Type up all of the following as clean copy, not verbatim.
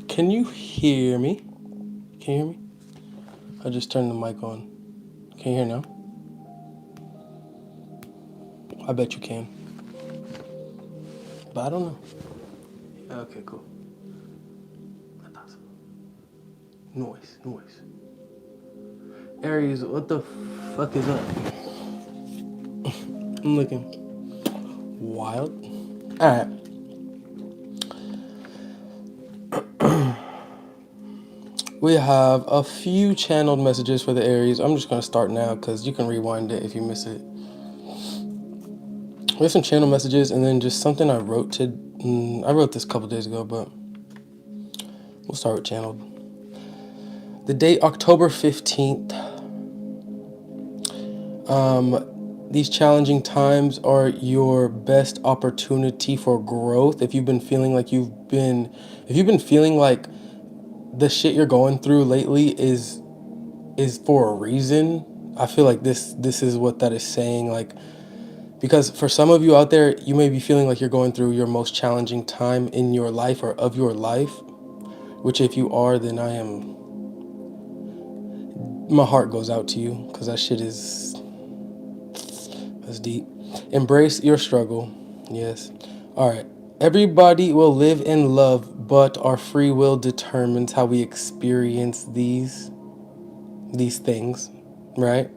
Can you hear me? Can you hear me? I just turned the mic on. Can you hear now? I bet you can. But I don't know. Okay, cool. I thought so. Noise. Aries, what the fuck is up? I'm looking wild. Alright. We have a few channeled messages for the Aries. I'm just going to start now because you can rewind it if you miss it. We have some channel messages and then just something I wrote I wrote this a couple days ago, but we'll start with channeled. The date October 15th. These challenging times are your best opportunity for growth. If you've been feeling like the shit you're going through lately is for a reason, I feel like this is what that is saying. Like, because for some of you out there, you may be feeling like you're going through your most challenging time in your life or of your life, which if you are, then my heart goes out to you because that's deep. Embrace your struggle. Yes. All right. Everybody will live in love, but our free will determines how we experience these things, right?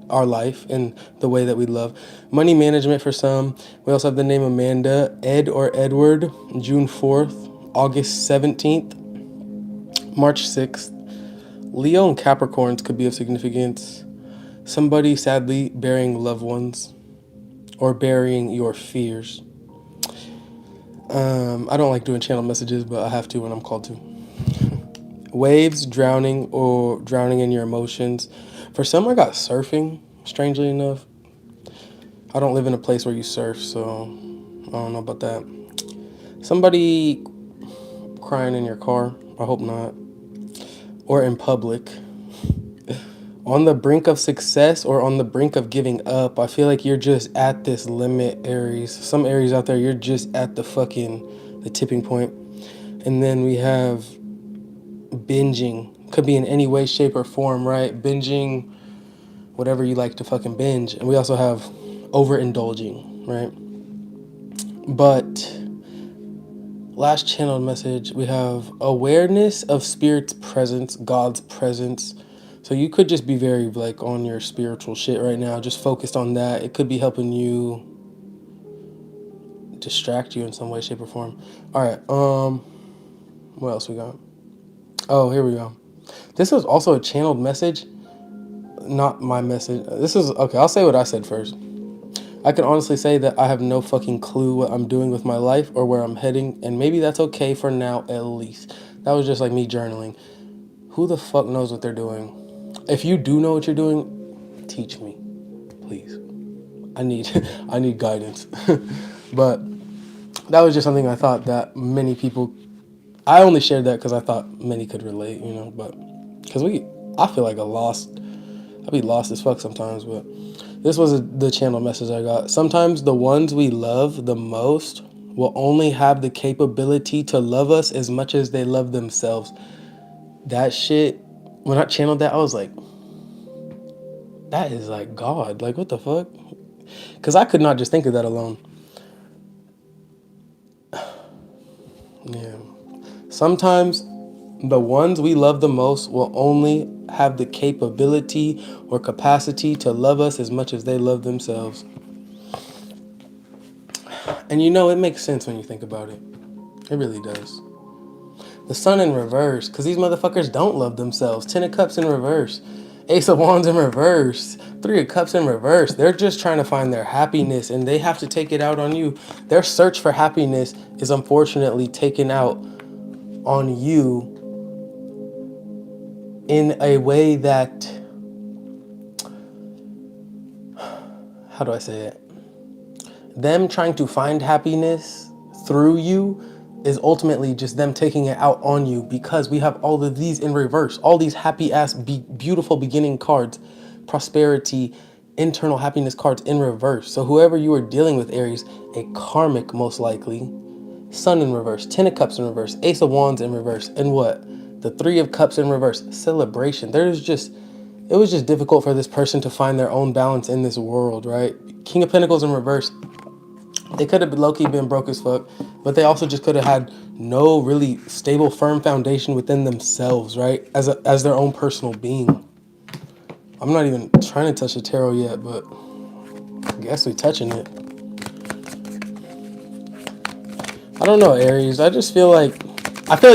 Our life and the way that we love. Money management for some. We also have the name Amanda, Ed or Edward, June 4th, August 17th, March 6th. Leo and Capricorns could be of significance. Somebody sadly burying loved ones or burying your fears. I don't like doing channel messages, but I have to when I'm called to. Waves, drowning in your emotions. For some, I got surfing, strangely enough. I don't live in a place where you surf, so I don't know about that. Somebody crying in your car. I hope not. Or in public. On the brink of success or on the brink of giving up. I feel like you're just at this limit, Aries. Some Aries out there, you're just at the tipping point. And then we have binging. Could be in any way, shape, or form, right? Binging whatever you like to fucking binge. And we also have overindulging, right? But last channeled message, we have awareness of Spirit's presence, God's presence. So you could just be very like on your spiritual shit right now, just focused on that. It could be helping you distract you in some way, shape, or form. All right. What else we got? Oh, here we go. This was also a channeled message, not my message. This is okay. I'll say what I said first. I can honestly say that I have no fucking clue what I'm doing with my life or where I'm heading, and maybe that's okay for now at least. That was just like me journaling. Who the fuck knows what they're doing? If you do know what you're doing, teach me, please. I need I need guidance. But that was just something I thought that many people. I only shared that because I thought many could relate, But because I feel like I'd be lost as fuck sometimes, but this was the channel message I got. Sometimes the ones we love the most will only have the capability to love us as much as they love themselves. That shit, when I channeled that, I was like, that is like God. Like, what the fuck? Because I could not just think of that alone. Yeah. Sometimes the ones we love the most will only have the capability or capacity to love us as much as they love themselves. And it makes sense when you think about it. It really does. The sun in reverse, because these motherfuckers don't love themselves. 10 of Cups in reverse. Ace of Wands in reverse. 3 of Cups in reverse. They're just trying to find their happiness, and they have to take it out on you. Their search for happiness is unfortunately taken out on you in a way that, how do I say it? Them trying to find happiness through you is ultimately just them taking it out on you, because we have all of these in reverse, all these happy ass beautiful beginning cards, prosperity, internal happiness cards in reverse. So whoever you are dealing with, Aries, a karmic most likely, Sun in reverse, Ten of Cups in reverse, Ace of Wands in reverse, and what? The Three of Cups in reverse. Celebration. It was just difficult for this person to find their own balance in this world, right? King of Pentacles in reverse. They could have low-key been broke as fuck, but they also just could have had no really stable, firm foundation within themselves, right? As their own personal being. I'm not even trying to touch the tarot yet, but I guess we're touching it. I don't know, Aries. I feel like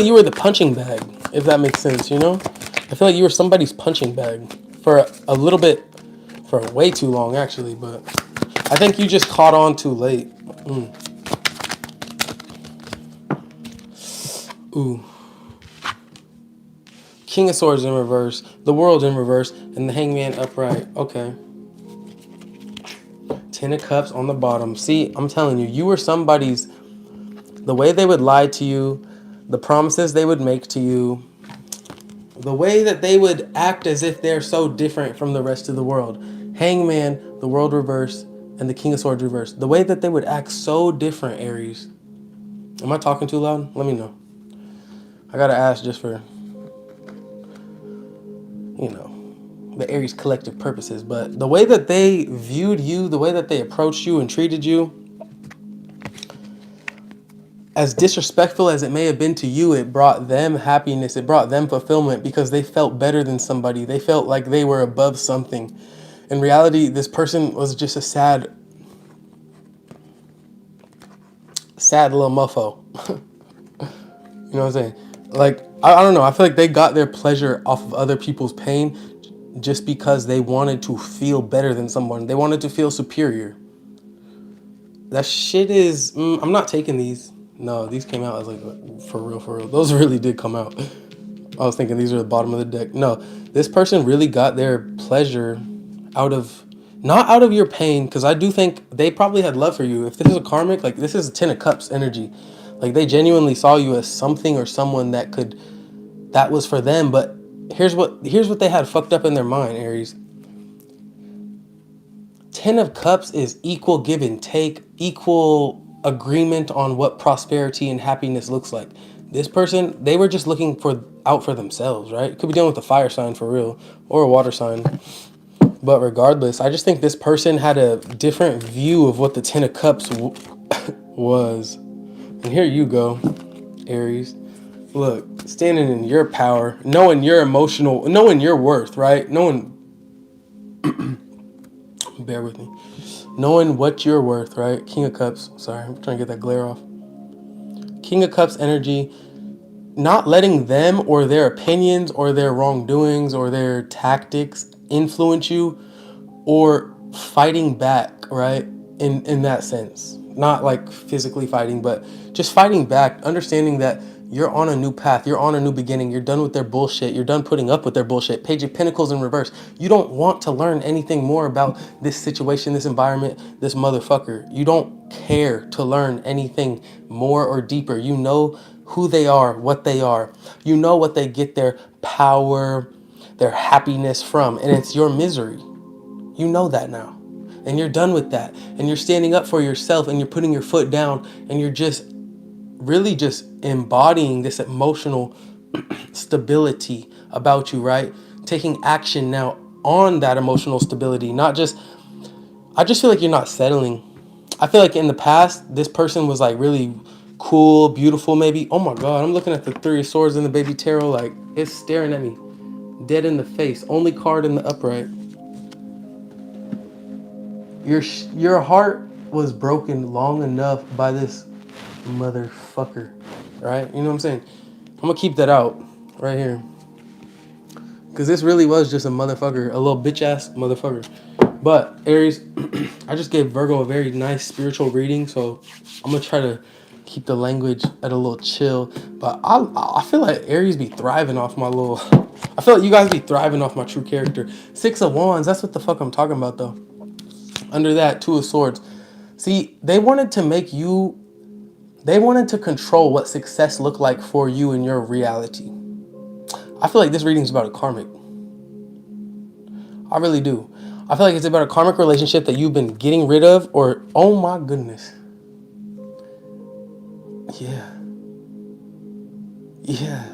you were the punching bag, if that makes sense, you know? I feel like you were somebody's punching bag for a little bit, for way too long, actually, but I think you just caught on too late. Ooh. King of Swords in reverse, the World in reverse, and the Hangman upright. Okay. Ten of Cups on the bottom. See, I'm telling you, you were somebody's... The way they would lie to you, the promises they would make to you, the way that they would act as if they're so different from the rest of the world. Hangman, the World reverse, and the King of Swords reverse. The way that they would act so different, Aries. Am I talking too loud? Let me know. I gotta ask just for, you know, the Aries collective purposes. But the way that they viewed you, the way that they approached you and treated you, as disrespectful as it may have been to you, it brought them happiness. It brought them fulfillment because they felt better than somebody. They felt like they were above something. In reality, this person was just a sad little muffo. You know what I'm saying? Like, I don't know. I feel like they got their pleasure off of other people's pain just because they wanted to feel better than someone. They wanted to feel superior. That shit is... I'm not taking these. No, these came out as like, for real, for real. Those really did come out. I was thinking these are the bottom of the deck. No, this person really got their pleasure out of... Not out of your pain, because I do think they probably had love for you. If this is a karmic, like, this is a Ten of Cups energy. Like, they genuinely saw you as something or someone that was for them. But here's what they had fucked up in their mind, Aries. Ten of Cups is equal give and take, equal agreement on what prosperity and happiness looks like. This person, they were just looking out for themselves, right? Could be dealing with a fire sign for real, or a water sign. But regardless, I just think this person had a different view of what the Ten of Cups was. And here you go, Aries. Look, standing in your power, knowing your emotional, knowing your worth, right? Bear with me. Knowing what you're worth, right? King of Cups. Sorry, I'm trying to get that glare off. King of Cups energy. Not letting them or their opinions or their wrongdoings or their tactics influence you, or fighting back, right? In that sense. Not like physically fighting, but just fighting back, understanding that you're on a new path. You're on a new beginning. You're done with their bullshit. You're done putting up with their bullshit. Page of Pentacles in reverse. You don't want to learn anything more about this situation, this environment, this motherfucker. You don't care to learn anything more or deeper. You know who they are, what they are. You know what they get their power, their happiness from, and it's your misery. You know that now. And you're done with that. And you're standing up for yourself, and you're putting your foot down, and you're just really just embodying this emotional stability about you, right? Taking action now on that emotional stability. Not just, I just feel like you're not settling. I feel like in the past, this person was like really cool, beautiful maybe. Oh my God, I'm looking at the Three of Swords in the baby tarot, like it's staring at me. Dead in the face. Only card in the upright. Your heart was broken long enough by this motherfucker, right? You know what I'm saying? I'm gonna keep that out right here, because this really was just a motherfucker, a little bitch ass motherfucker. But Aries, I just gave Virgo a very nice spiritual reading, so I'm gonna try to keep the language at a little chill. But I feel like Aries be thriving off my little... I feel like you guys be thriving off my true character. Six of Wands, that's what the fuck I'm talking about though. Under that, Two of Swords. See, they wanted to control what success looked like for you in your reality. I feel like this reading is about a karmic. I really do. I feel like it's about a karmic relationship that you've been getting rid of, or, oh my goodness. Yeah. Yeah.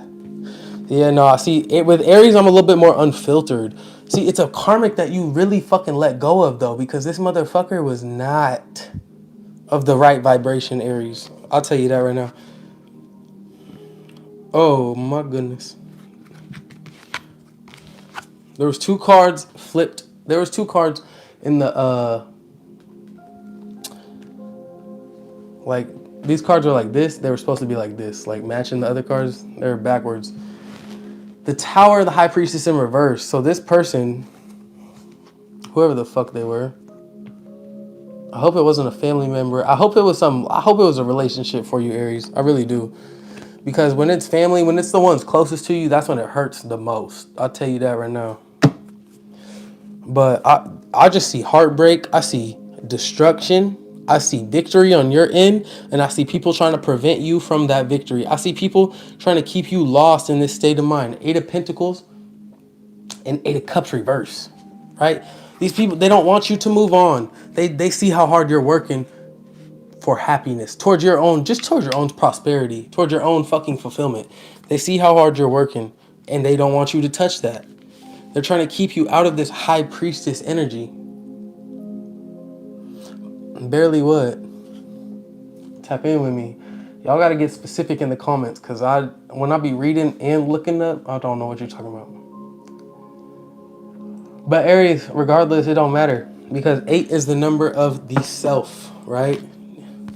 Yeah, no, see, with Aries, I'm a little bit more unfiltered. See, it's a karmic that you really fucking let go of, though, because this motherfucker was not of the right vibration, Aries. I'll tell you that right now. Oh, my goodness. There was two cards flipped. There was two cards in the, like, these cards are like this. They were supposed to be like this, like matching the other cards. They're backwards. The Tower, the High Priestess in reverse. So this person, whoever the fuck they were, I hope it wasn't a family member. I hope it was a relationship for you, Aries. I really do. Because when it's family, when it's the ones closest to you, that's when it hurts the most. I'll tell you that right now. But I just see heartbreak. I see destruction. I see victory on your end. And I see people trying to prevent you from that victory. I see people trying to keep you lost in this state of mind. Eight of Pentacles and Eight of Cups reverse. Right? These people, they don't want you to move on. They see how hard you're working for happiness, towards your own prosperity, towards your own fucking fulfillment. They see how hard you're working and they don't want you to touch that. They're trying to keep you out of this high priestess energy. Barely what? Tap in with me. Y'all got to get specific in the comments because when I be reading and looking up, I don't know what you're talking about. But Aries, regardless, it don't matter because 8 is the number of the self, right?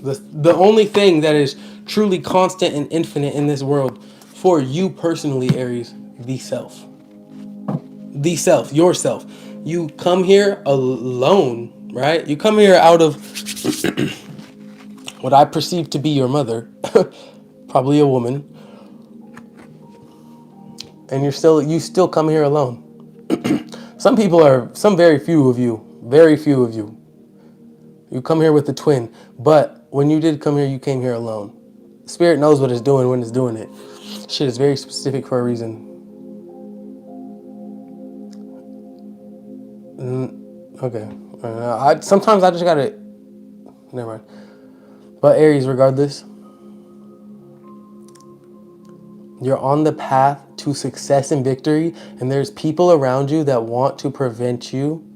The only thing that is truly constant and infinite in this world for you personally, Aries, the self. The self, yourself. You come here alone, right? You come here out of what I perceive to be your mother, probably a woman, and you still come here alone. Some very few of you, you come here with the twin, but when you did come here, you came here alone. Spirit knows what it's doing when it's doing it. Shit is very specific for a reason. Okay. Sometimes I just gotta. Never mind. But Aries, regardless, you're on the path to success and victory, and there's people around you that want to prevent you.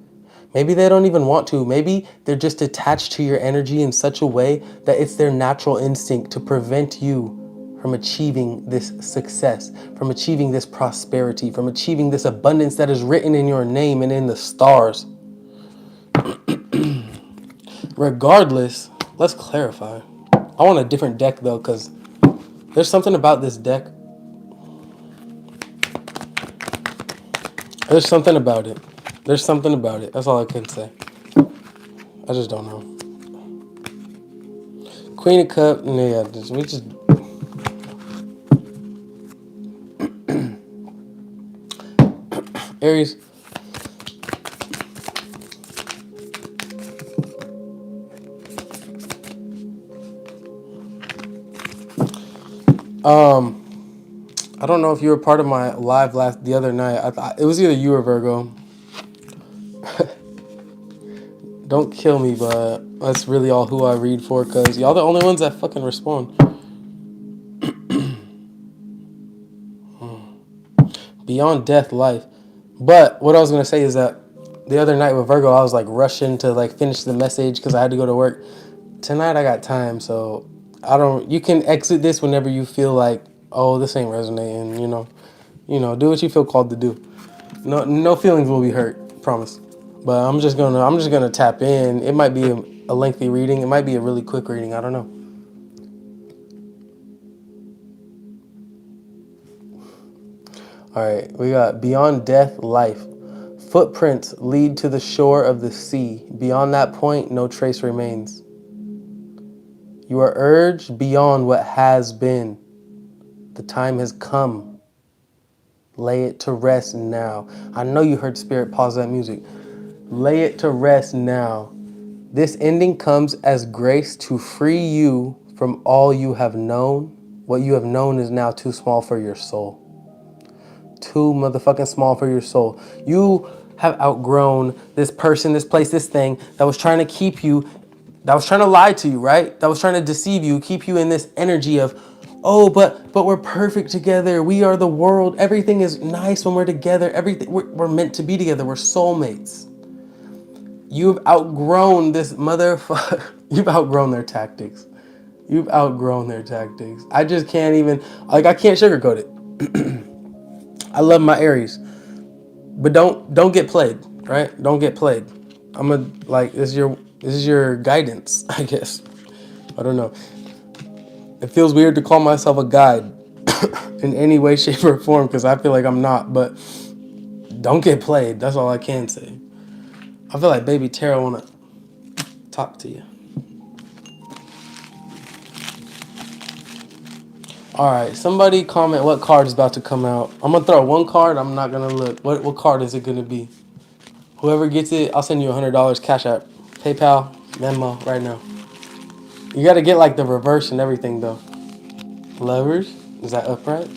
Maybe they don't even want to. Maybe they're just attached to your energy in such a way that it's their natural instinct to prevent you from achieving this success, from achieving this prosperity, from achieving this abundance that is written in your name and in the stars. Regardless, let's clarify. I want a different deck though, because there's something about this deck. There's something about it. There's something about it. That's all I can say. I just don't know. Queen of Cups. Yeah, we just. Aries. I don't know if you were part of my live the other night. I thought it was either you or Virgo. Don't kill me, but that's really all who I read for, because y'all the only ones that fucking respond. Beyond death, life. But what I was going to say is that the other night with Virgo, I was like rushing to like finish the message because I had to go to work. Tonight I got time, so you can exit this whenever you feel like, oh, this ain't resonating, do what you feel called to do. No feelings will be hurt, promise. But I'm just gonna tap in. It might be a lengthy reading. It might be a really quick reading. I don't know. All right, we got beyond death, life. Footprints lead to the shore of the sea. Beyond that point, no trace remains. You are urged beyond what has been. The time has come. Lay it to rest now. I know you heard Spirit pause that music. Lay it to rest now. This ending comes as grace to free you from all you have known. What you have known is now too small for your soul. Too motherfucking small for your soul. You have outgrown this person, this place, this thing that was trying to keep you that was trying to lie to you, right? That was trying to deceive you, keep you in this energy of, oh, but we're perfect together. We are the world. Everything is nice when we're together. Everything we're meant to be together. We're soulmates. You've outgrown this motherfucker. You've outgrown their tactics. You've outgrown their tactics. I just can't even, like, I can't sugarcoat it. I love my Aries, but don't get played, right? Don't get played. I'm a like this is your guidance, I guess. I don't know. It feels weird to call myself a guide in any way, shape, or form because I feel like I'm not. But don't get played. That's all I can say. I feel like Baby Tara wanna talk to you. All right, somebody comment what card is about to come out. I'm gonna throw one card. I'm not gonna look. What card is it gonna be? Whoever gets it, I'll send you $100 Cash App, PayPal, Venmo right now. You gotta get like the reverse and everything though. Lovers, is that upright?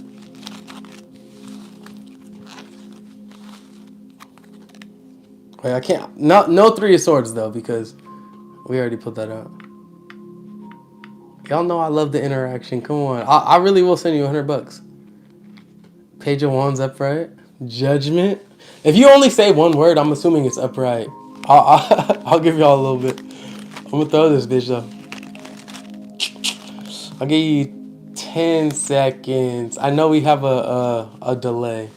Wait, I can't. No Three of Swords though because we already put that out. Y'all know I love the interaction. Come on, I really will send you $100. Page of Wands upright. Judgment. If you only say one word, I'm assuming it's upright. I'll give y'all a little bit. I'm gonna throw this bitch though. I'll give you 10 seconds. I know we have a delay,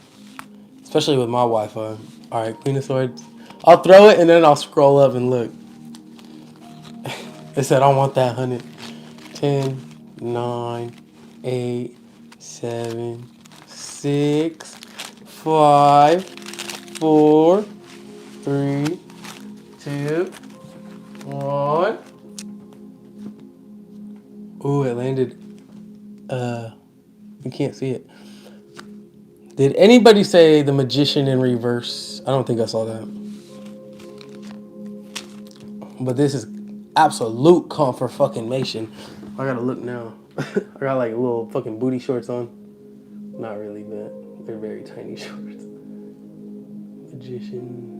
especially with my Wi-Fi. All right, Queen of Swords. I'll throw it and then I'll scroll up and look. It said I want that 100. 10, 9, 8, 7, 6, 5, 4, 3, 2, 1. Ooh, it landed. You can't see it. Did anybody say the Magician in reverse? I don't think I saw that. But this is absolute confirmation. I gotta look now. I got like little fucking booty shorts on. Not really, but they're very tiny shorts. Magician.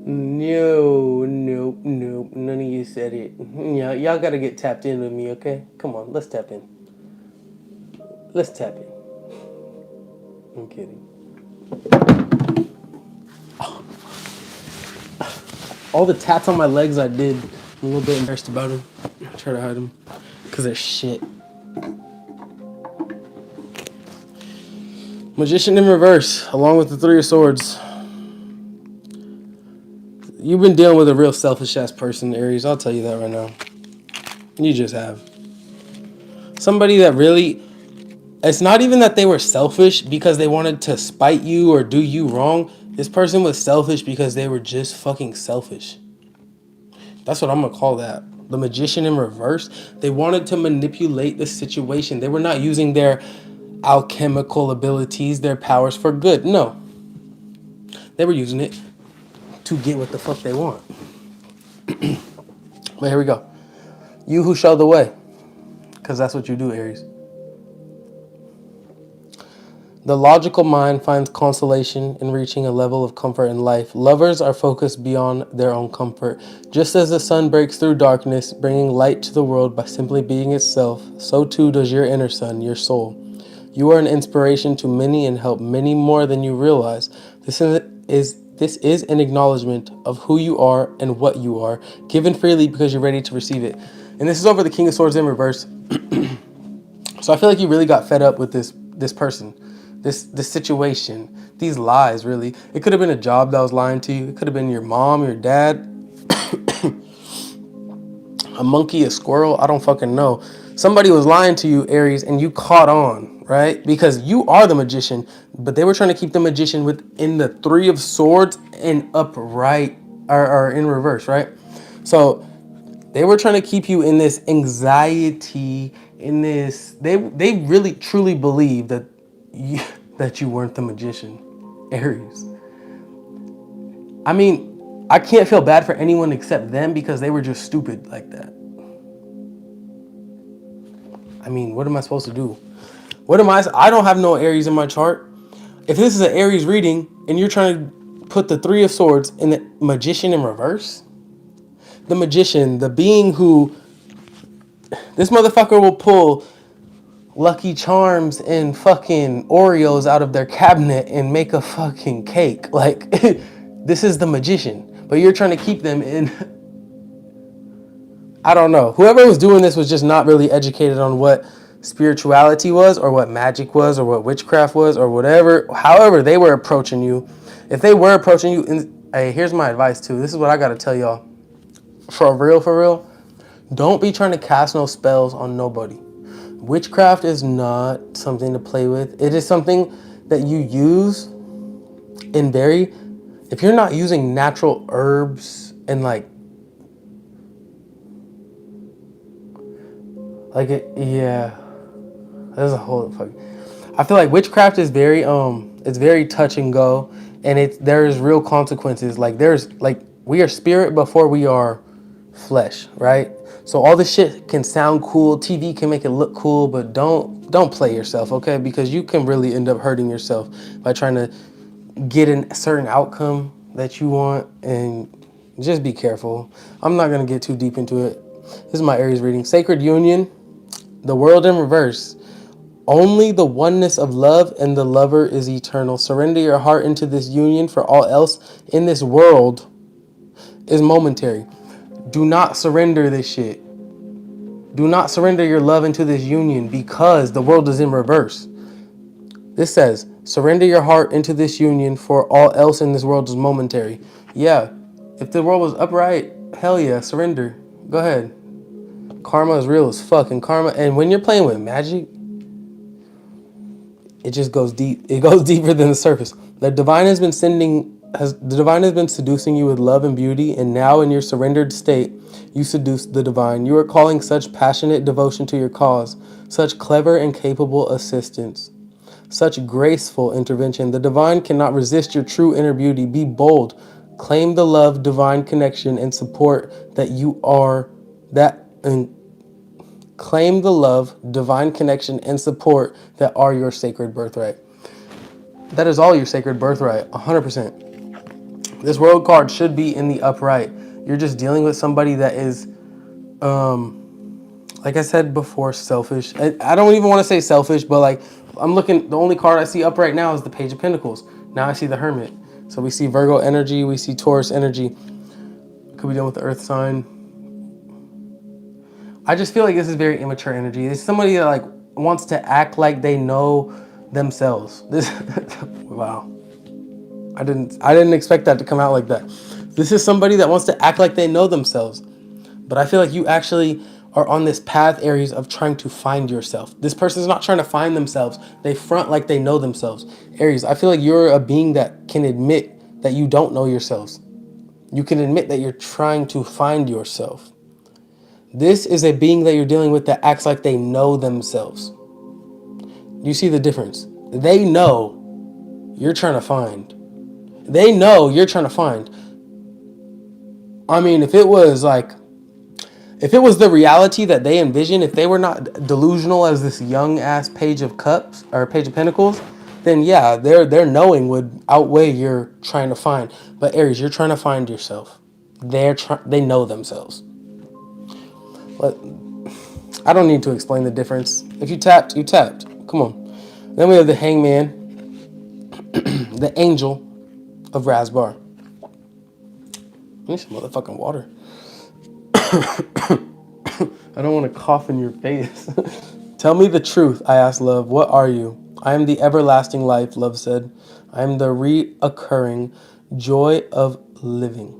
No, nope. None of you said it. Yeah, y'all gotta get tapped in with me, okay? Come on, let's tap in. Let's tap in. I'm kidding. All the tats on my legs I did, I'm a little bit embarrassed about them. I try to hide them because they're shit. Magician in reverse, along with the Three of Swords. You've been dealing with a real selfish-ass person, Aries. I'll tell you that right now. You just have. Somebody that really... It's not even that they were selfish because they wanted to spite you or do you wrong. This person was selfish because they were just fucking selfish. That's what I'm going to call that. The Magician in reverse. They wanted to manipulate the situation. They were not using their alchemical abilities, their powers for good. No. They were using it to get what the fuck they want. But here we go. You who show the way. Because that's what you do, Aries. The logical mind finds consolation in reaching a level of comfort in life. Lovers are focused beyond their own comfort. Just as the sun breaks through darkness, bringing light to the world by simply being itself, so too does your inner sun, your soul. You are an inspiration to many and help many more than you realize. This is an acknowledgement of who you are and what you are, given freely because you're ready to receive it. And this is over the King of Swords in reverse. So I feel like you really got fed up with this person. This situation, these lies, really. It could have been a job that was lying to you. It could have been your mom, your dad, a monkey, a squirrel. I don't fucking know. Somebody was lying to you, Aries, and you caught on, right? Because you are the magician, but they were trying to keep the magician within the Three of Swords and upright, or in reverse, right? So they were trying to keep you in this anxiety, in this. They really truly believe that you weren't the magician, Aries. I mean, I can't feel bad for anyone except them because they were just stupid like that. I mean, what am I supposed to do? I don't have no Aries in my chart. If this is an Aries reading and you're trying to put the Three of Swords in the Magician in reverse, the magician, the being who, this motherfucker will pull Lucky Charms and fucking Oreos out of their cabinet and make a fucking cake. Like, this is the magician. But you're trying to keep them in. I don't know. Whoever was doing this was just not really educated on what spirituality was, or what magic was, or what witchcraft was, or whatever. However, they were approaching you. If they were approaching you, hey, here's my advice too. This is what I gotta tell y'all. For real, for real. Don't be trying to cast no spells on nobody. Witchcraft is not something to play with. It is something that you use in very, if you're not using natural herbs and like it, yeah, there's a whole fuck. I feel like witchcraft is very, it's very touch and go, and there's real consequences. Like we are spirit before we are flesh, right? So all this shit can sound cool. TV can make it look cool, but don't play yourself, okay? Because you can really end up hurting yourself by trying to get a certain outcome that you want, and just be careful. I'm not gonna get too deep into it. This is my Aries reading. Sacred union, the world in reverse. Only the oneness of love and the lover is eternal. Surrender your heart into this union, for all else in this world is momentary. Do not surrender this shit. Do not surrender your love into this union, because the world is in reverse. This says, surrender your heart into this union, for all else in this world is momentary. Yeah, if the world was upright, hell yeah, surrender. Go ahead. Karma is real as fuck. And when you're playing with magic, it just goes deep. It goes deeper than the surface. The divine has been seducing you with love and beauty, and now in your surrendered state, you seduce the divine. You are calling such passionate devotion to your cause, such clever and capable assistance, such graceful intervention. The divine cannot resist your true inner beauty. Be bold. Claim the love, divine connection, and support that you are that and claim the love, divine connection, and support that are your sacred birthright. That is all your sacred birthright, 100%. This world card should be in the upright. You're just dealing with somebody that is, like I said before, selfish. I don't even want to say selfish, but like I'm looking, the only card I see up right now is the Page of Pentacles. Now I see the Hermit. So we see Virgo energy, we see Taurus energy. Could be done with the Earth sign. I just feel like this is very immature energy. It's somebody that like wants to act like they know themselves. This, wow. I didn't expect that to come out like that. This is somebody that wants to act like they know themselves. But I feel like you actually are on this path, Aries, of trying to find yourself. This person's not trying to find themselves. They front like they know themselves. Aries, I feel like you're a being that can admit that you don't know yourselves. You can admit that you're trying to find yourself. This is a being that you're dealing with that acts like they know themselves. You see the difference? They know you're trying to find. They know you're trying to find. I mean, if it was the reality that they envision, if they were not delusional as this young ass Page of Cups or Page of Pentacles, then yeah, their knowing would outweigh your trying to find. But Aries, you're trying to find yourself. They know themselves. But I don't need to explain the difference. If you tapped, you tapped. Come on. Then we have the Hangman, the Angel of Rasbar. I need some motherfucking water. I don't want to cough in your face. Tell me the truth, I asked love. What are you? I am the everlasting life, love said. I am the reoccurring joy of living.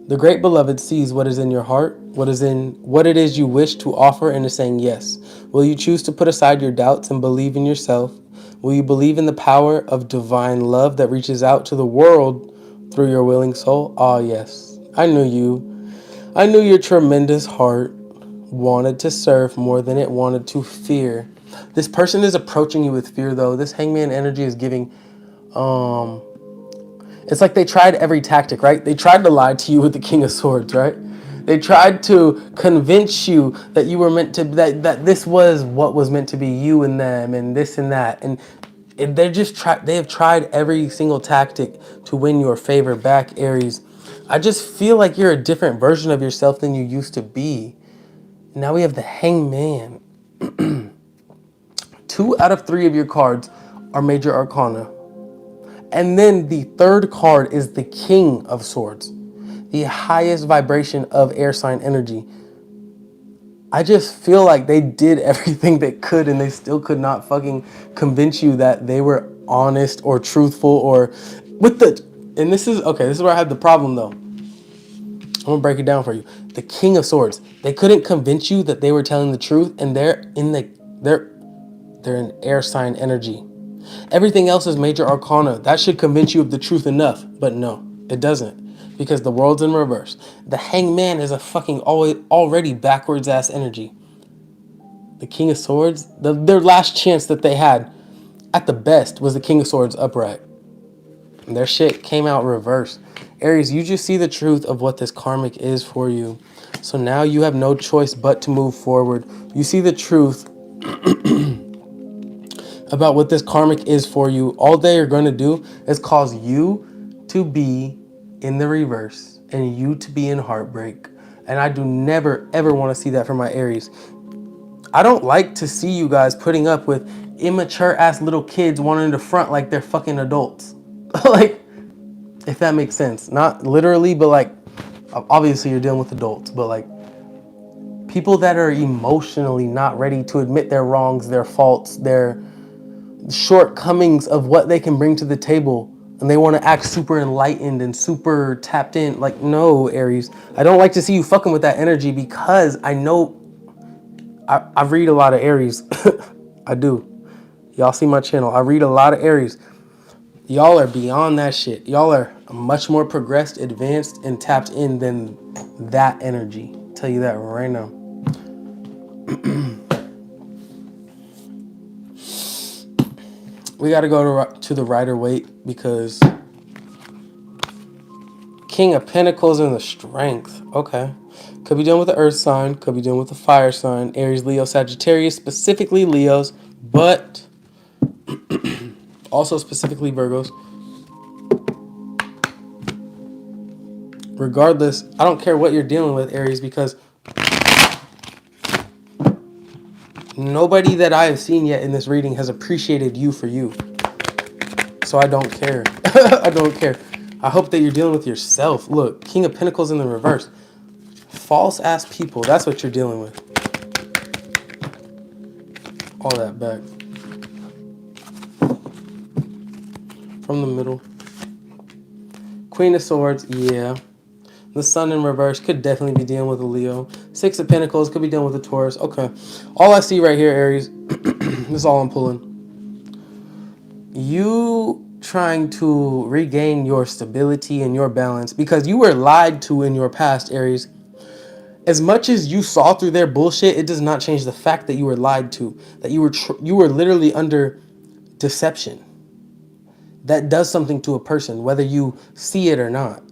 The great beloved sees what is in your heart, what it is you wish to offer, and is saying yes. Will you choose to put aside your doubts and believe in yourself? Will you believe in the power of divine love that reaches out to the world through your willing soul? Ah, yes. I knew you. I knew your tremendous heart wanted to serve more than it wanted to fear. This person is approaching you with fear, though. This Hangman energy is giving, it's like they tried every tactic, right? They tried to lie to you with the King of Swords, right? They tried to convince you that you were meant to, that this was what was meant to be, you and them and this and that. And They have tried every single tactic to win your favor back, Aries. I just feel like you're a different version of yourself than you used to be. Now we have the Hangman. 2 out of 3 of your cards are major arcana. And then the third card is the King of Swords, the highest vibration of air sign energy. I just feel like they did everything they could and they still could not fucking convince you that they were honest or truthful or with the, and this is, okay, this is where I had the problem though. I'm gonna break it down for you. The King of Swords, they couldn't convince you that they were telling the truth, and they're in air sign energy. Everything else is major arcana. That should convince you of the truth enough, but no, it doesn't, because the world's in reverse. The Hangman is a fucking already backwards ass energy. The King of Swords, their last chance that they had at the best was the King of Swords upright. And their shit came out reversed. Aries, you just see the truth of what this karmic is for you. So now you have no choice but to move forward. You see the truth about what this karmic is for you. All they are going to do is cause you to be in the reverse and you to be in heartbreak. And I do never, ever want to see that for my Aries. I don't like to see you guys putting up with immature ass little kids wanting to front like they're fucking adults. Like, if that makes sense. Not literally, but like, obviously you're dealing with adults, but like people that are emotionally not ready to admit their wrongs, their faults, their shortcomings of what they can bring to the table, and they want to act super enlightened and super tapped in. Like, no, Aries, I don't like to see you fucking with that energy, because I know I read a lot of Aries. I do. Y'all see my channel. I read a lot of Aries. Y'all are beyond that shit. Y'all are much more progressed, advanced, and tapped in than that energy. I'll tell you that right now. We got to go to the Rider-Waite, because King of Pentacles and the Strength. Okay. Could be done with the Earth sign. Could be done with the Fire sign. Aries, Leo, Sagittarius. Specifically Leos. But also specifically Virgos. Regardless, I don't care what you're dealing with, Aries, because nobody that I have seen yet in this reading has appreciated you for you. So I don't care. I don't care. I hope that you're dealing with yourself. Look, King of Pentacles in the reverse. False ass people. That's what you're dealing with. All that back. From the middle. Queen of Swords. Yeah. The Sun in reverse could definitely be dealing with a Leo. 6 of Pentacles could be dealing with a Taurus. Okay. All I see right here, Aries, this is all I'm pulling. You trying to regain your stability and your balance, because you were lied to in your past, Aries. As much as you saw through their bullshit, it does not change the fact that you were lied to, that you were literally under deception. That does something to a person, whether you see it or not.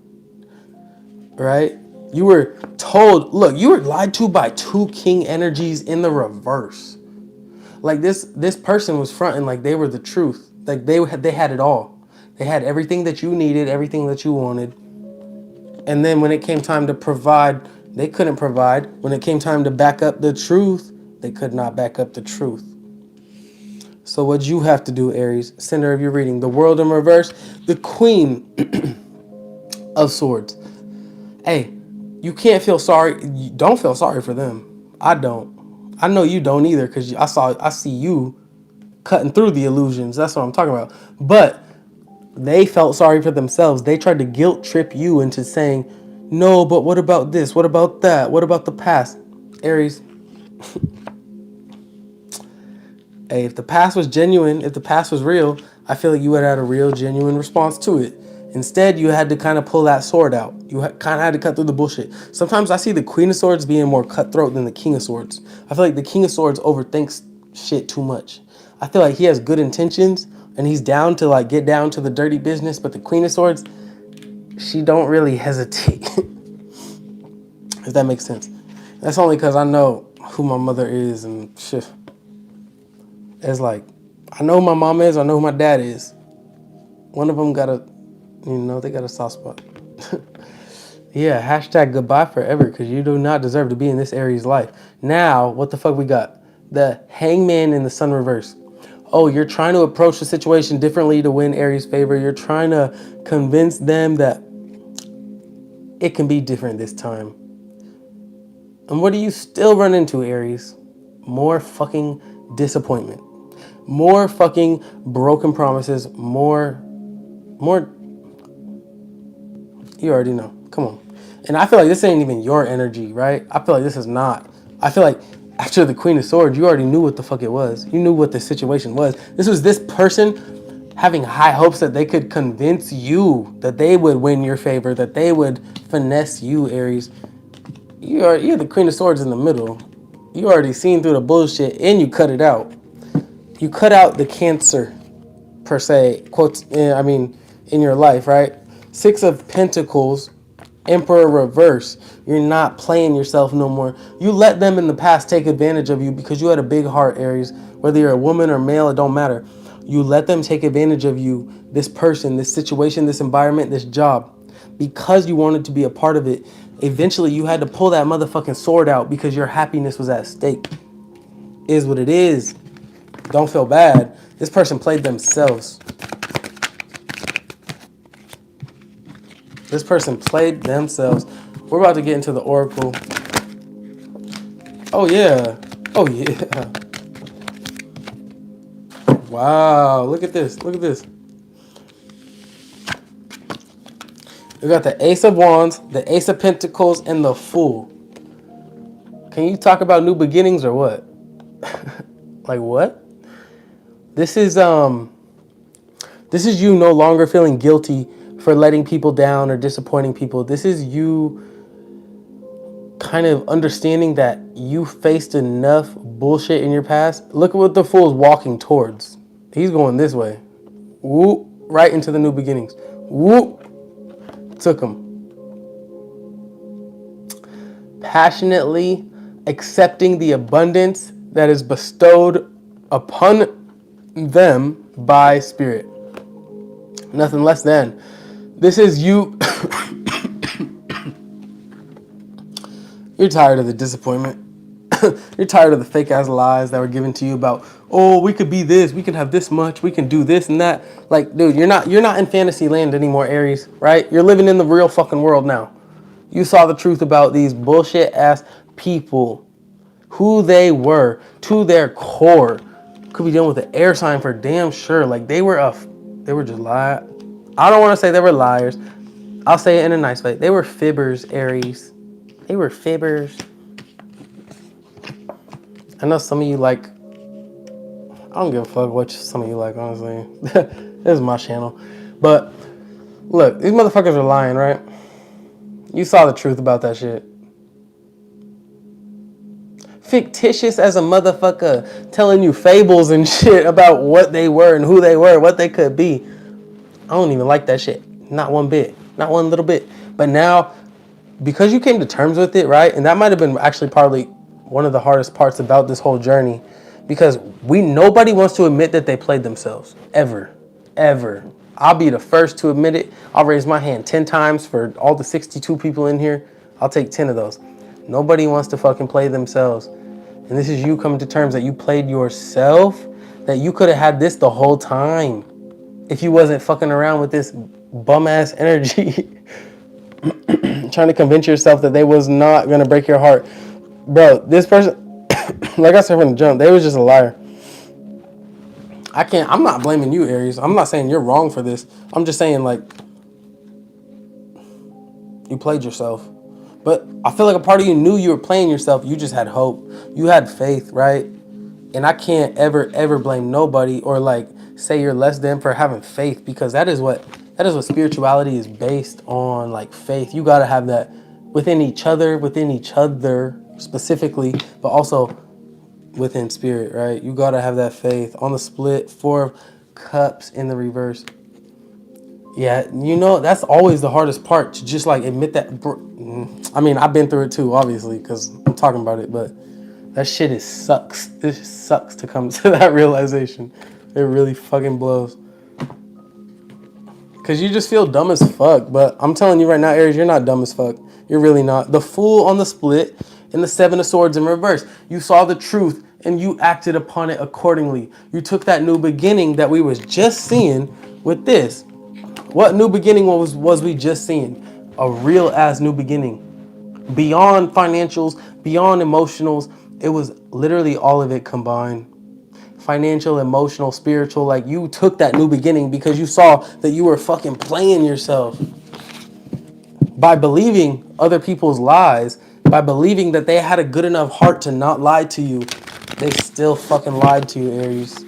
Right? You were told, look, you were lied to by 2 king energies in the reverse. Like this person was fronting like they were the truth. Like they had it all. They had everything that you needed, everything that you wanted. And then when it came time to provide, they couldn't provide. When it came time to back up the truth, they could not back up the truth. So what you have to do, Aries, center of your reading, the World in reverse, the Queen of Swords. Hey, you can't feel sorry. Don't feel sorry for them. I don't. I know you don't either, because I see you cutting through the illusions. That's what I'm talking about. But they felt sorry for themselves. They tried to guilt trip you into saying, no, but what about this? What about that? What about the past? Aries, hey, if the past was genuine, if the past was real, I feel like you would have had a real, genuine response to it. Instead, you had to kind of pull that sword out. You kind of had to cut through the bullshit. Sometimes I see the Queen of Swords being more cutthroat than the King of Swords. I feel like the King of Swords overthinks shit too much. I feel like he has good intentions and he's down to like get down to the dirty business, but the Queen of Swords, she don't really hesitate. If that makes sense. That's only because I know who my mother is and shit. It's like, I know who my mom is. I know who my dad is. One of them got they got a soft spot. Yeah, hashtag goodbye forever because you do not deserve to be in this Aries life. Now, what the fuck we got? The hangman in the sun reverse. Oh, you're trying to approach the situation differently to win Aries' favor. You're trying to convince them that it can be different this time. And what do you still run into, Aries? More fucking disappointment. More fucking broken promises. More, you already know. Come on. And I feel like this ain't even your energy, right? I feel like this is not. I feel like after the Queen of Swords, you already knew what the fuck it was. You knew what the situation was. This was this person having high hopes that they could convince you that they would win your favor, that they would finesse you, Aries. You're the Queen of Swords in the middle. You already seen through the bullshit and you cut it out. You cut out the Cancer, per se, quotes, in your life, right? Six of Pentacles, Emperor reverse. You're not playing yourself no more. You let them in the past take advantage of you because you had a big heart, Aries. Whether you're a woman or male, it don't matter. You let them take advantage of you, this person, this situation, this environment, this job, because you wanted to be a part of it. Eventually, you had to pull that motherfucking sword out because your happiness was at stake. Is what it is. Don't feel bad. This person played themselves. This person played themselves. We're about to get into the oracle. Oh, yeah. Oh, yeah. Wow. Look at this. Look at this. We got the Ace of Wands, the Ace of Pentacles, and the Fool. Can you talk about new beginnings or what? Like what? This is you no longer feeling guilty for letting people down or disappointing people. This is you kind of understanding that you faced enough bullshit in your past. Look at what the Fool is walking towards. He's going this way. Whoop, right into the new beginnings. Whoop, took him. Passionately accepting the abundance that is bestowed upon them by Spirit. Nothing less than. This is you. You're tired of the disappointment. You're tired of the fake ass lies that were given to you about, oh, we could be this, we can have this much, we can do this and that. Like, dude, you're not in fantasy land anymore, Aries, right? You're living in the real fucking world now. You saw the truth about these bullshit ass people, who they were to their core. Could be dealing with an air sign for damn sure. Like they were just liars. I don't want to say they were liars. I'll say it in a nice way. They were fibbers, Aries. They were fibbers. I know some of you like, I don't give a fuck what some of you like, honestly. This is my channel. But look, these motherfuckers are lying, right? You saw the truth about that shit. Fictitious as a motherfucker, telling you fables and shit about what they were and who they were, what they could be. I don't even like that shit. Not one bit. Not one little bit. But now, because you came to terms with it, right? And that might have been actually probably one of the hardest parts about this whole journey, because nobody wants to admit that they played themselves ever. I'll be the first to admit it. I'll raise my hand 10 times for all the 62 people in here. I'll take 10 of those. Nobody wants to fucking play themselves. And this is you coming to terms that you played yourself, that you could have had this the whole time if you wasn't fucking around with this bum ass energy. Trying to convince yourself that they was not gonna break your heart. Bro, this person, like I said from the jump, they was just a liar. I'm not blaming you, Aries. I'm not saying you're wrong for this. I'm just saying, like, you played yourself. But I feel like a part of you knew you were playing yourself. You just had hope. You had faith, right? And I can't ever blame nobody or like say you're less than for having faith, because that is what spirituality is based on, like faith. You gotta have that within each other specifically, but also within spirit, right? You gotta have that faith. On the split, 4 of Cups in the reverse. Yeah, that's always the hardest part, to just like admit that. I mean, I've been through it too, obviously, because I'm talking about it, but that shit sucks. This sucks to come to that realization. It really fucking blows. Because you just feel dumb as fuck. But I'm telling you right now, Aries, you're not dumb as fuck. You're really not. The Fool on the split and the Seven of Swords in reverse. You saw the truth and you acted upon it accordingly. You took that new beginning that we was just seeing with this. What new beginning was we just seeing? A real ass new beginning. Beyond financials, beyond emotionals. It was literally all of it combined. Financial, emotional, spiritual. Like, you took that new beginning because you saw that you were fucking playing yourself by believing other people's lies, by believing that they had a good enough heart to not lie to you. They still fucking lied to you, Aries.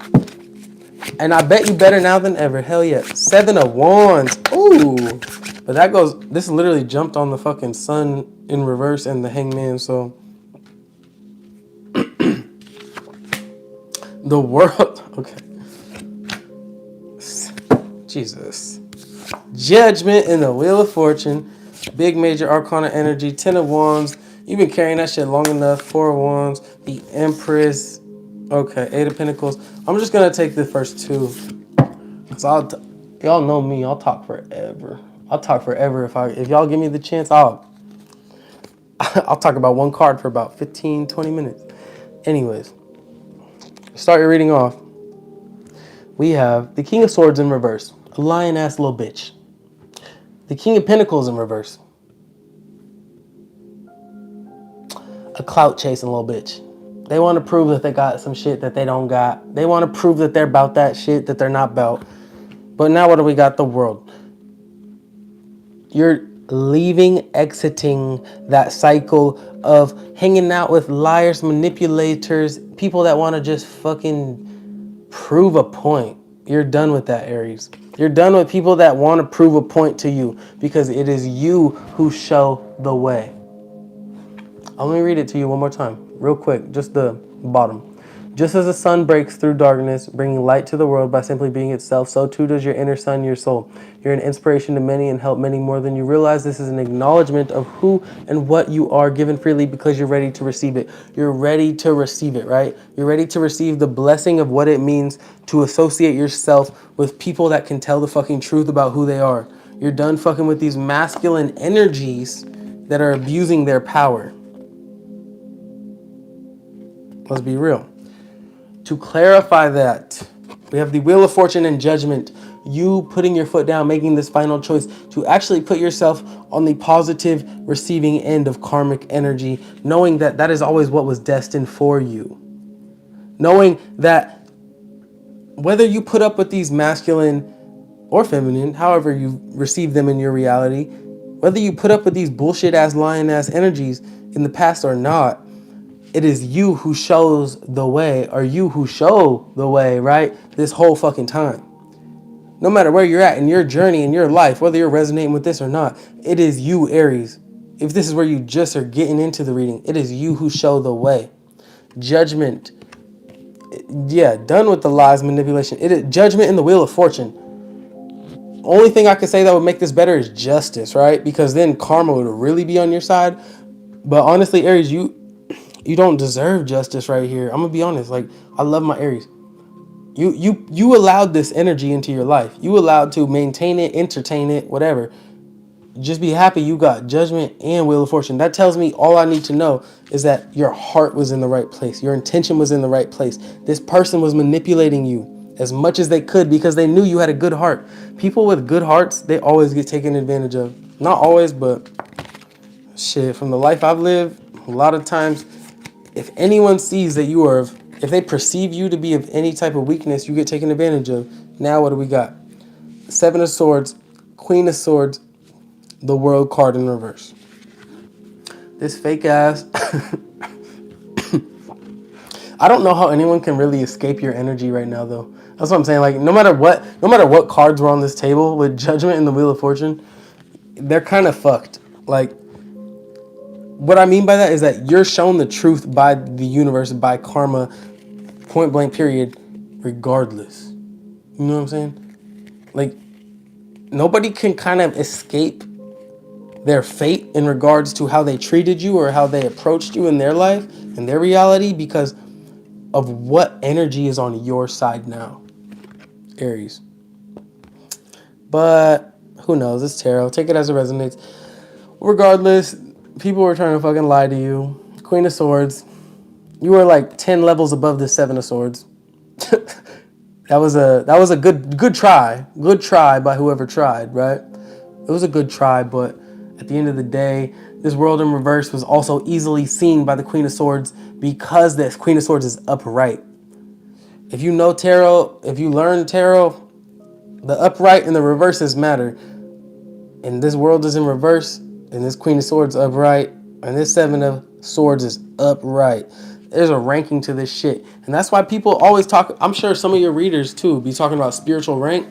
And I bet you better now than ever. Hell yeah. 7 of Wands. Ooh. But that goes, this literally jumped on the fucking Sun in reverse and the Hangman. So the world, okay. Jesus. Judgment in the Wheel of Fortune. Big major arcana energy. 10 of Wands. You've been carrying that shit long enough. 4 of Wands. The Empress. Okay. 8 of Pentacles. I'm just going to take the first two. Because y'all know me. I'll talk forever. I'll talk forever. If y'all give me the chance, I'll talk about one card for about 15, 20 minutes. Anyways. Start your reading off. We have the King of Swords in reverse. A lion-ass little bitch. The King of Pentacles in reverse. A clout-chasing little bitch. They want to prove that they got some shit that they don't got. They want to prove that they're about that shit that they're not about. But now what do we got? The world. You're leaving, exiting that cycle of hanging out with liars, manipulators, people that want to just fucking prove a point. You're done with that, Aries. You're done with people that want to prove a point to you because it is you who show the way. Let me read it to you one more time, real quick, just the bottom. Just as the sun breaks through darkness, bringing light to the world by simply being itself, so too does your inner sun, your soul. You're an inspiration to many and help many more than you realize. This is an acknowledgement of who and what you are, given freely because you're ready to receive it. You're ready to receive it, right? You're ready to receive the blessing of what it means to associate yourself with people that can tell the fucking truth about who they are. You're done fucking with these masculine energies that are abusing their power. Let's be real. To clarify that, we have the Wheel of Fortune and Judgment. You putting your foot down, making this final choice to actually put yourself on the positive receiving end of karmic energy, knowing that that is always what was destined for you. Knowing that whether you put up with these masculine or feminine, however you receive them in your reality, whether you put up with these bullshit ass lion ass energies in the past or not, it is you who shows the way, or you who show the way, right? This whole fucking time. No matter where you're at in your journey, in your life, whether you're resonating with this or not, it is you, Aries. If this is where you just are getting into the reading, it is you who show the way. Judgment. Yeah, done with the lies, manipulation. It is judgment in the Wheel of Fortune. Only thing I could say that would make this better is justice, right? Because then karma would really be on your side. But honestly, Aries, you don't deserve justice right here. I'm gonna be honest. Like, I love my Aries. You allowed this energy into your life. You allowed to maintain it, entertain it, whatever. Just be happy you got Judgment and Wheel of Fortune. That tells me all I need to know is that your heart was in the right place. Your intention was in the right place. This person was manipulating you as much as they could because they knew you had a good heart. People with good hearts, they always get taken advantage of. Not always, but shit, from the life I've lived, a lot of times, if anyone sees that you are, if they perceive you to be of any type of weakness, you get taken advantage of. Now what do we got? 7 of Swords, Queen of Swords, the World card in reverse. This fake ass. I don't know how anyone can really escape your energy right now, though. That's what I'm saying. Like, no matter what cards were on this table with Judgment and the Wheel of Fortune, they're kind of fucked. Like, what I mean by that is that you're shown the truth by the universe, by karma, point blank period, regardless. You know what I'm saying? Like, nobody can kind of escape their fate in regards to how they treated you or how they approached you in their life, in their reality, because of what energy is on your side now. Aries. But who knows? It's tarot. Take it as it resonates. Regardless, people were trying to fucking lie to you. Queen of Swords. You were like 10 levels above the Seven of Swords. That was a good try. Good try by whoever tried, right? It was a good try, but at the end of the day, this world in reverse was also easily seen by the Queen of Swords because the Queen of Swords is upright. If you know tarot, if you learn tarot, the upright and the reverses matter. And this world is in reverse, and this Queen of Swords upright, and this Seven of Swords is upright. There's a ranking to this shit. And that's why people always talk, I'm sure some of your readers too be talking about spiritual rank.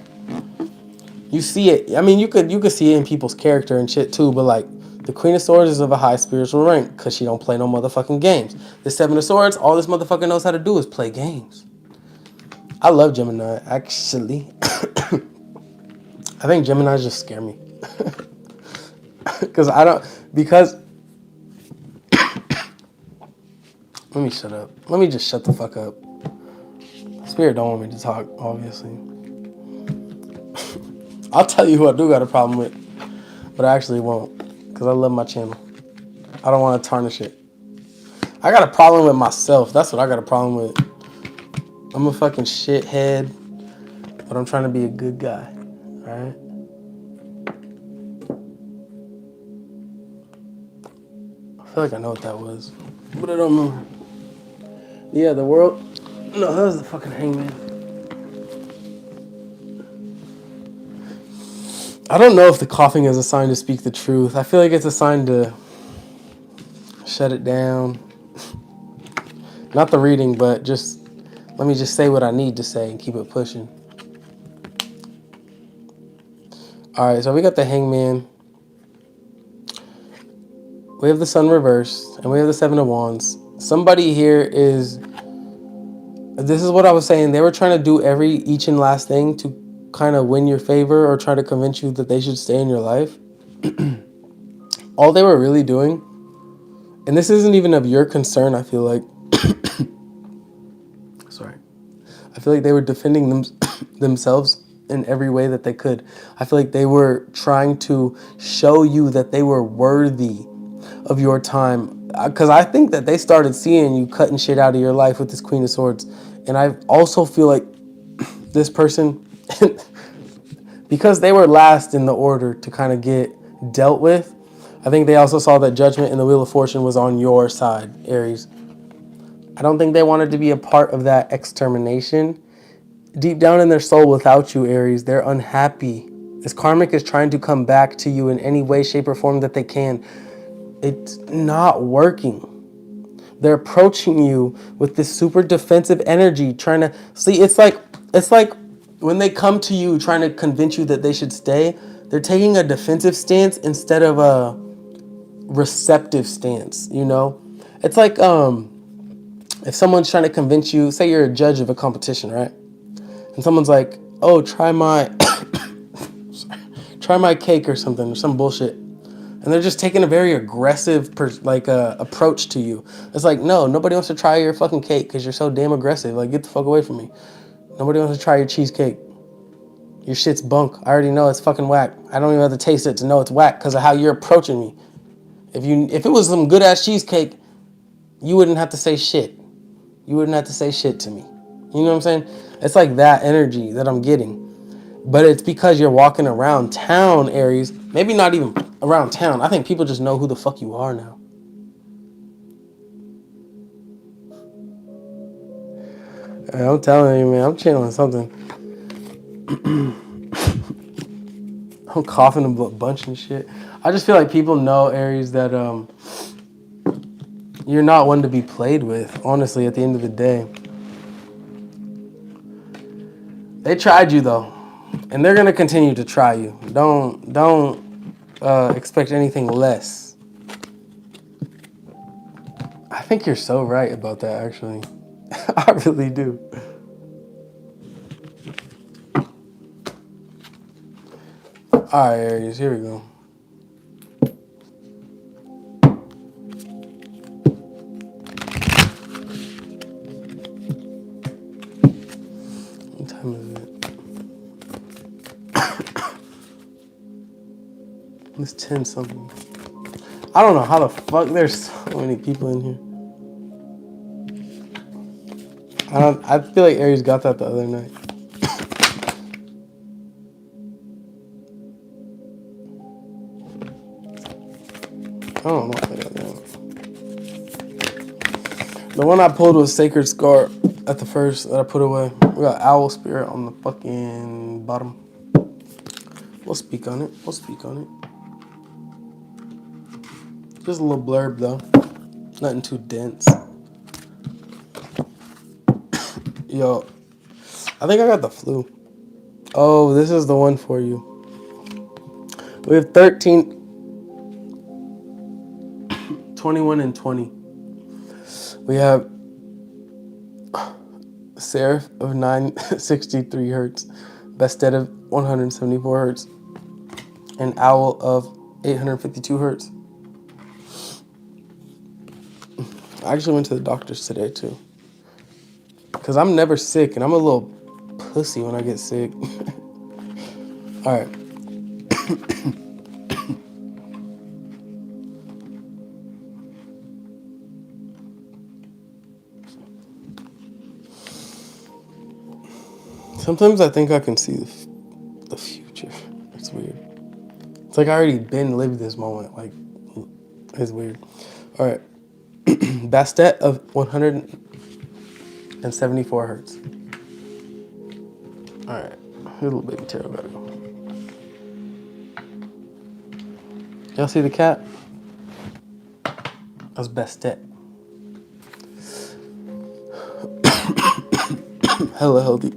You see it. I mean, you could see it in people's character and shit too, but like the Queen of Swords is of a high spiritual rank because she don't play no motherfucking games. The Seven of Swords, all this motherfucker knows how to do is play games. I love Gemini, actually. I think Geminis just scare me. Because let me shut up. Let me just shut the fuck up. Spirit don't want me to talk, obviously. I'll tell you who I do got a problem with, but I actually won't, because I love my channel. I don't want to tarnish it. I got a problem with myself. That's what I got a problem with. I'm a fucking shithead, but I'm trying to be a good guy, alright? I feel like I know what that was, but I don't know. Yeah, the world. No, that was the fucking hangman. I don't know if the coughing is a sign to speak the truth. I feel like it's a sign to shut it down. Not the reading, but just let me just say what I need to say and keep it pushing. All right, so we got the hangman. We have the sun reversed, and we have the Seven of Wands. Somebody here is... This is what I was saying. They were trying to do each and last thing to kind of win your favor or try to convince you that they should stay in your life. All they were really doing, and this isn't even of your concern, I feel like. Sorry. I feel like they were defending themselves in every way that they could. I feel like they were trying to show you that they were worthy of your time. Because I think that they started seeing you cutting shit out of your life with this Queen of Swords. And I also feel like this person, because they were last in the order to kind of get dealt with, I think they also saw that judgment and the Wheel of Fortune was on your side, Aries. I don't think they wanted to be a part of that extermination. Deep down in their soul, without you, Aries, they're unhappy. This karmic is trying to come back to you in any way, shape, or form that they can. It's not working. They're approaching you with this super defensive energy, trying to see. It's like when they come to you trying to convince you that they should stay, they're taking a defensive stance instead of a receptive stance. You know, it's like if someone's trying to convince you, say you're a judge of a competition, right? And someone's like, "Oh, try my cake or something or some bullshit." And they're just taking a very aggressive approach to you. It's like, no, nobody wants to try your fucking cake because you're so damn aggressive. Like, get the fuck away from me. Nobody wants to try your cheesecake. Your shit's bunk. I already know it's fucking whack. I don't even have to taste it to know it's whack because of how you're approaching me. If it was some good ass cheesecake, you wouldn't have to say shit. You wouldn't have to say shit to me. You know what I'm saying? It's like that energy that I'm getting. But it's because you're walking around town, Aries. Maybe not even around town. I think people just know who the fuck you are now. I'm telling you, man. I'm channeling something. I'm coughing a bunch and shit. I just feel like people know, Aries, that you're not one to be played with, honestly, at the end of the day. They tried you, though. And they're going to continue to try you. Don't expect anything less. I think you're so right about that, actually. I really do. All right, Aries, here we go. What time is it? It's 10 something. I don't know how the fuck there's so many people in here. I feel like Aries got that the other night. I don't know if I got that. The one I pulled was Sacred Scar at the first that I put away. We got Owl Spirit on the fucking bottom. We'll speak on it. Just a little blurb though. Nothing too dense. Yo, I think I got the flu. Oh, this is the one for you. We have 13, 21, and 20. We have Seraph of 963 hertz, Bastet of 174 hertz, and Owl of 852 hertz. I actually went to the doctor's today too. Because I'm never sick, and I'm a little pussy when I get sick. All right. Sometimes I think I can see the future. It's weird. It's like I already lived this moment. Like, it's weird. All right. Bastet of 174 hertz. All right. Here's a little baby tarot card. Y'all see the cat? That's Bastet. Hella healthy.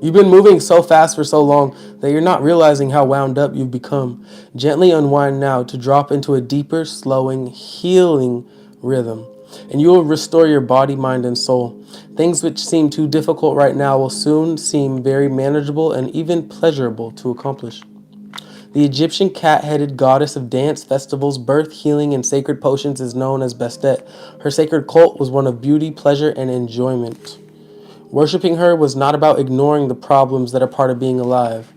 You've been moving so fast for so long that you're not realizing how wound up you've become. Gently unwind now to drop into a deeper, slowing, healing rhythm. And you will restore your body, mind, and soul. Things which seem too difficult right now will soon seem very manageable and even pleasurable to accomplish. The Egyptian cat-headed goddess of dance, festivals, birth, healing, and sacred potions is known as Bastet. Her sacred cult was one of beauty, pleasure, and enjoyment. Worshipping her was not about ignoring the problems that are part of being alive.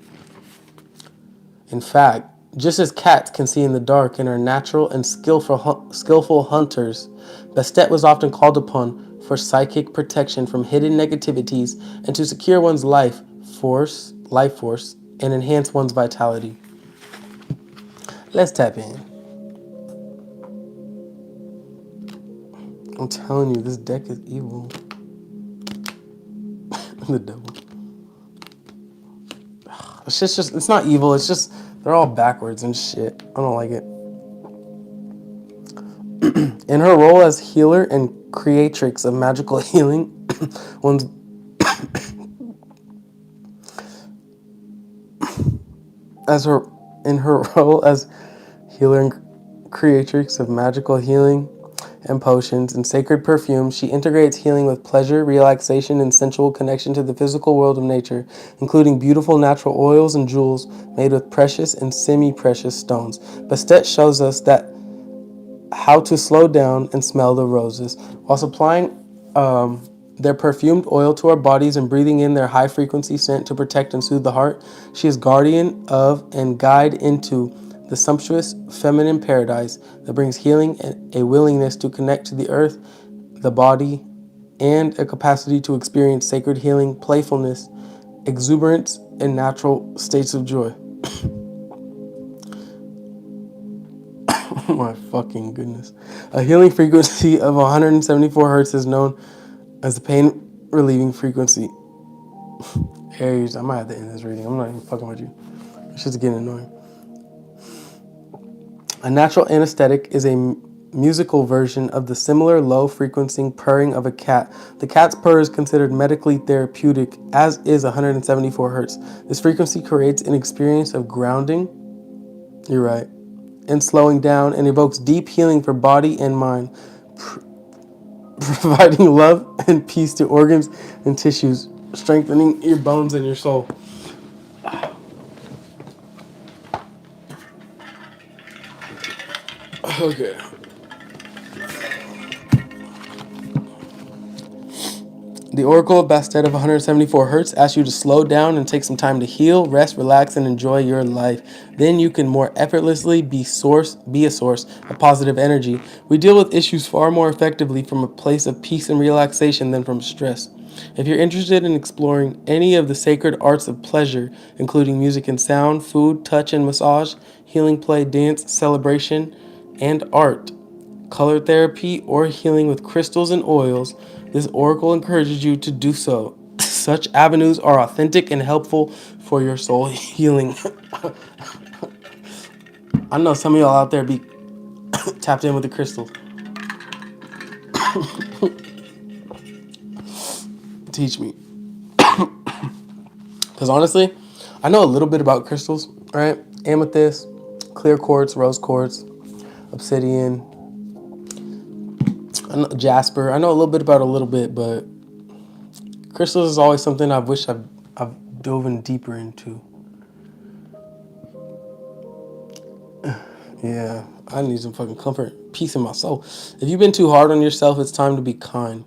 In fact, just as cats can see in the dark and are natural and skillful hunters, Bastet was often called upon for psychic protection from hidden negativities and to secure one's life force, and enhance one's vitality. Let's tap in. I'm telling you, this deck is evil. The devil. It's not evil, it's just, they're all backwards and shit. I don't like it. In her role as healer and creatrix of magical healing, in her role as healer and creatrix of magical healing and potions and sacred perfumes, she integrates healing with pleasure, relaxation, and sensual connection to the physical world of nature, including beautiful natural oils and jewels made with precious and semi-precious stones. Bastet shows us that how to slow down and smell the roses while supplying their perfumed oil to our bodies and breathing in their high-frequency scent to protect and soothe the heart. She is guardian of and guide into the sumptuous feminine paradise that brings healing and a willingness to connect to the earth, the body, and a capacity to experience sacred healing, playfulness, exuberance, and natural states of joy. Oh my fucking goodness. A healing frequency of 174 hertz is known as the pain relieving frequency. Aries, I might have to end this reading. I'm not even fucking with you. It's just getting annoying. A natural anesthetic is a musical version of the similar low-frequency purring of a cat. The cat's purr is considered medically therapeutic, as is 174 hertz. This frequency creates an experience of grounding, you're right, and slowing down, and evokes deep healing for body and mind, providing love and peace to organs and tissues, strengthening your bones and your soul. Okay. The Oracle of Bastet of 174 Hertz asks you to slow down and take some time to heal, rest, relax, and enjoy your life. Then you can more effortlessly be a source of positive energy. We deal with issues far more effectively from a place of peace and relaxation than from stress. If you're interested in exploring any of the sacred arts of pleasure, including music and sound, food, touch and massage, healing, play, dance, celebration, and art, color therapy, or healing with crystals and oils, this oracle encourages you to do so. Such avenues are authentic and helpful for your soul healing. I know some of y'all out there be tapped in with the crystals. Teach me. Because honestly, I know a little bit about crystals, right? Amethyst, clear quartz, rose quartz, obsidian, jasper. I know a little bit about a little bit, but crystals is always something I wish I've dove in deeper into. Yeah, I need some fucking comfort, peace in my soul. If you've been too hard on yourself, it's time to be kind.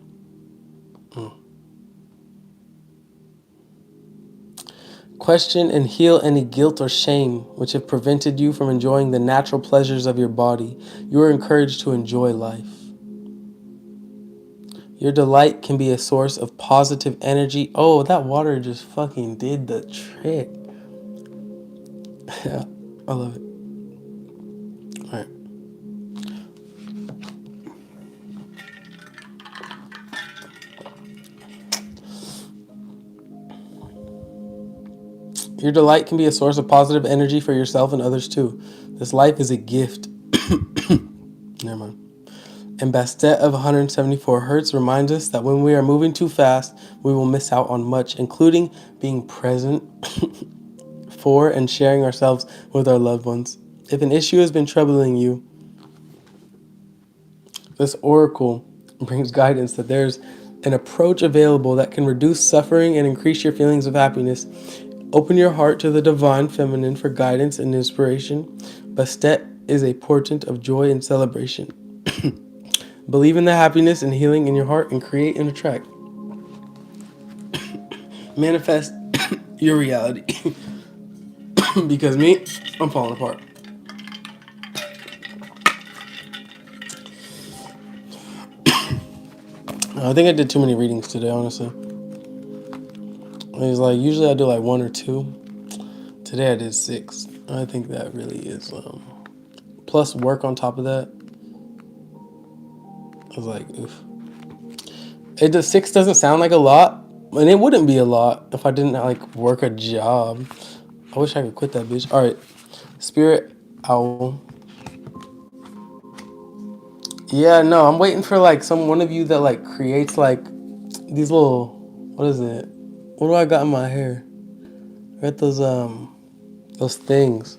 Question and heal any guilt or shame which have prevented you from enjoying the natural pleasures of your body. You are encouraged to enjoy life. Your delight can be a source of positive energy. Oh, that water just fucking did the trick. Yeah, I love it. All right. Your delight can be a source of positive energy for yourself and others too. This life is a gift. Never mind. And Bastet of 174 Hertz reminds us that when we are moving too fast, we will miss out on much, including being present for and sharing ourselves with our loved ones. If an issue has been troubling you, this oracle brings guidance that there's an approach available that can reduce suffering and increase your feelings of happiness. Open your heart to the divine feminine for guidance and inspiration. Bastet is a portent of joy and celebration. Believe in the happiness and healing in your heart and create and attract. Manifest your reality. Because me, I'm falling apart. I think I did too many readings today, honestly. It's like usually I do like one or two. Today I did 6. I think that really is plus work on top of that. I was like, oof. It does 6 doesn't sound like a lot, and it wouldn't be a lot if I didn't like work a job. I wish I could quit that bitch. All right, Spirit Owl. Yeah, no, I'm waiting for like one of you that like creates like these little, what is it? What do I got in my hair? I got those things.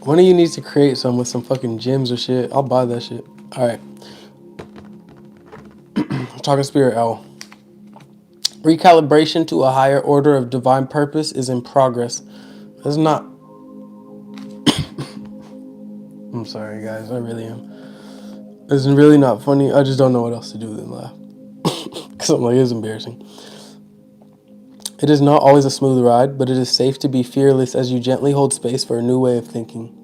One of you needs to create some with some fucking gems or shit. I'll buy that shit. All right. I'm talking Spirit Owl. Recalibration to a higher order of divine purpose is in progress. That's not. I'm sorry, guys. I really am. It's really not funny. I just don't know what else to do than laugh. Because I'm like, it's embarrassing. It is not always a smooth ride, but it is safe to be fearless as you gently hold space for a new way of thinking.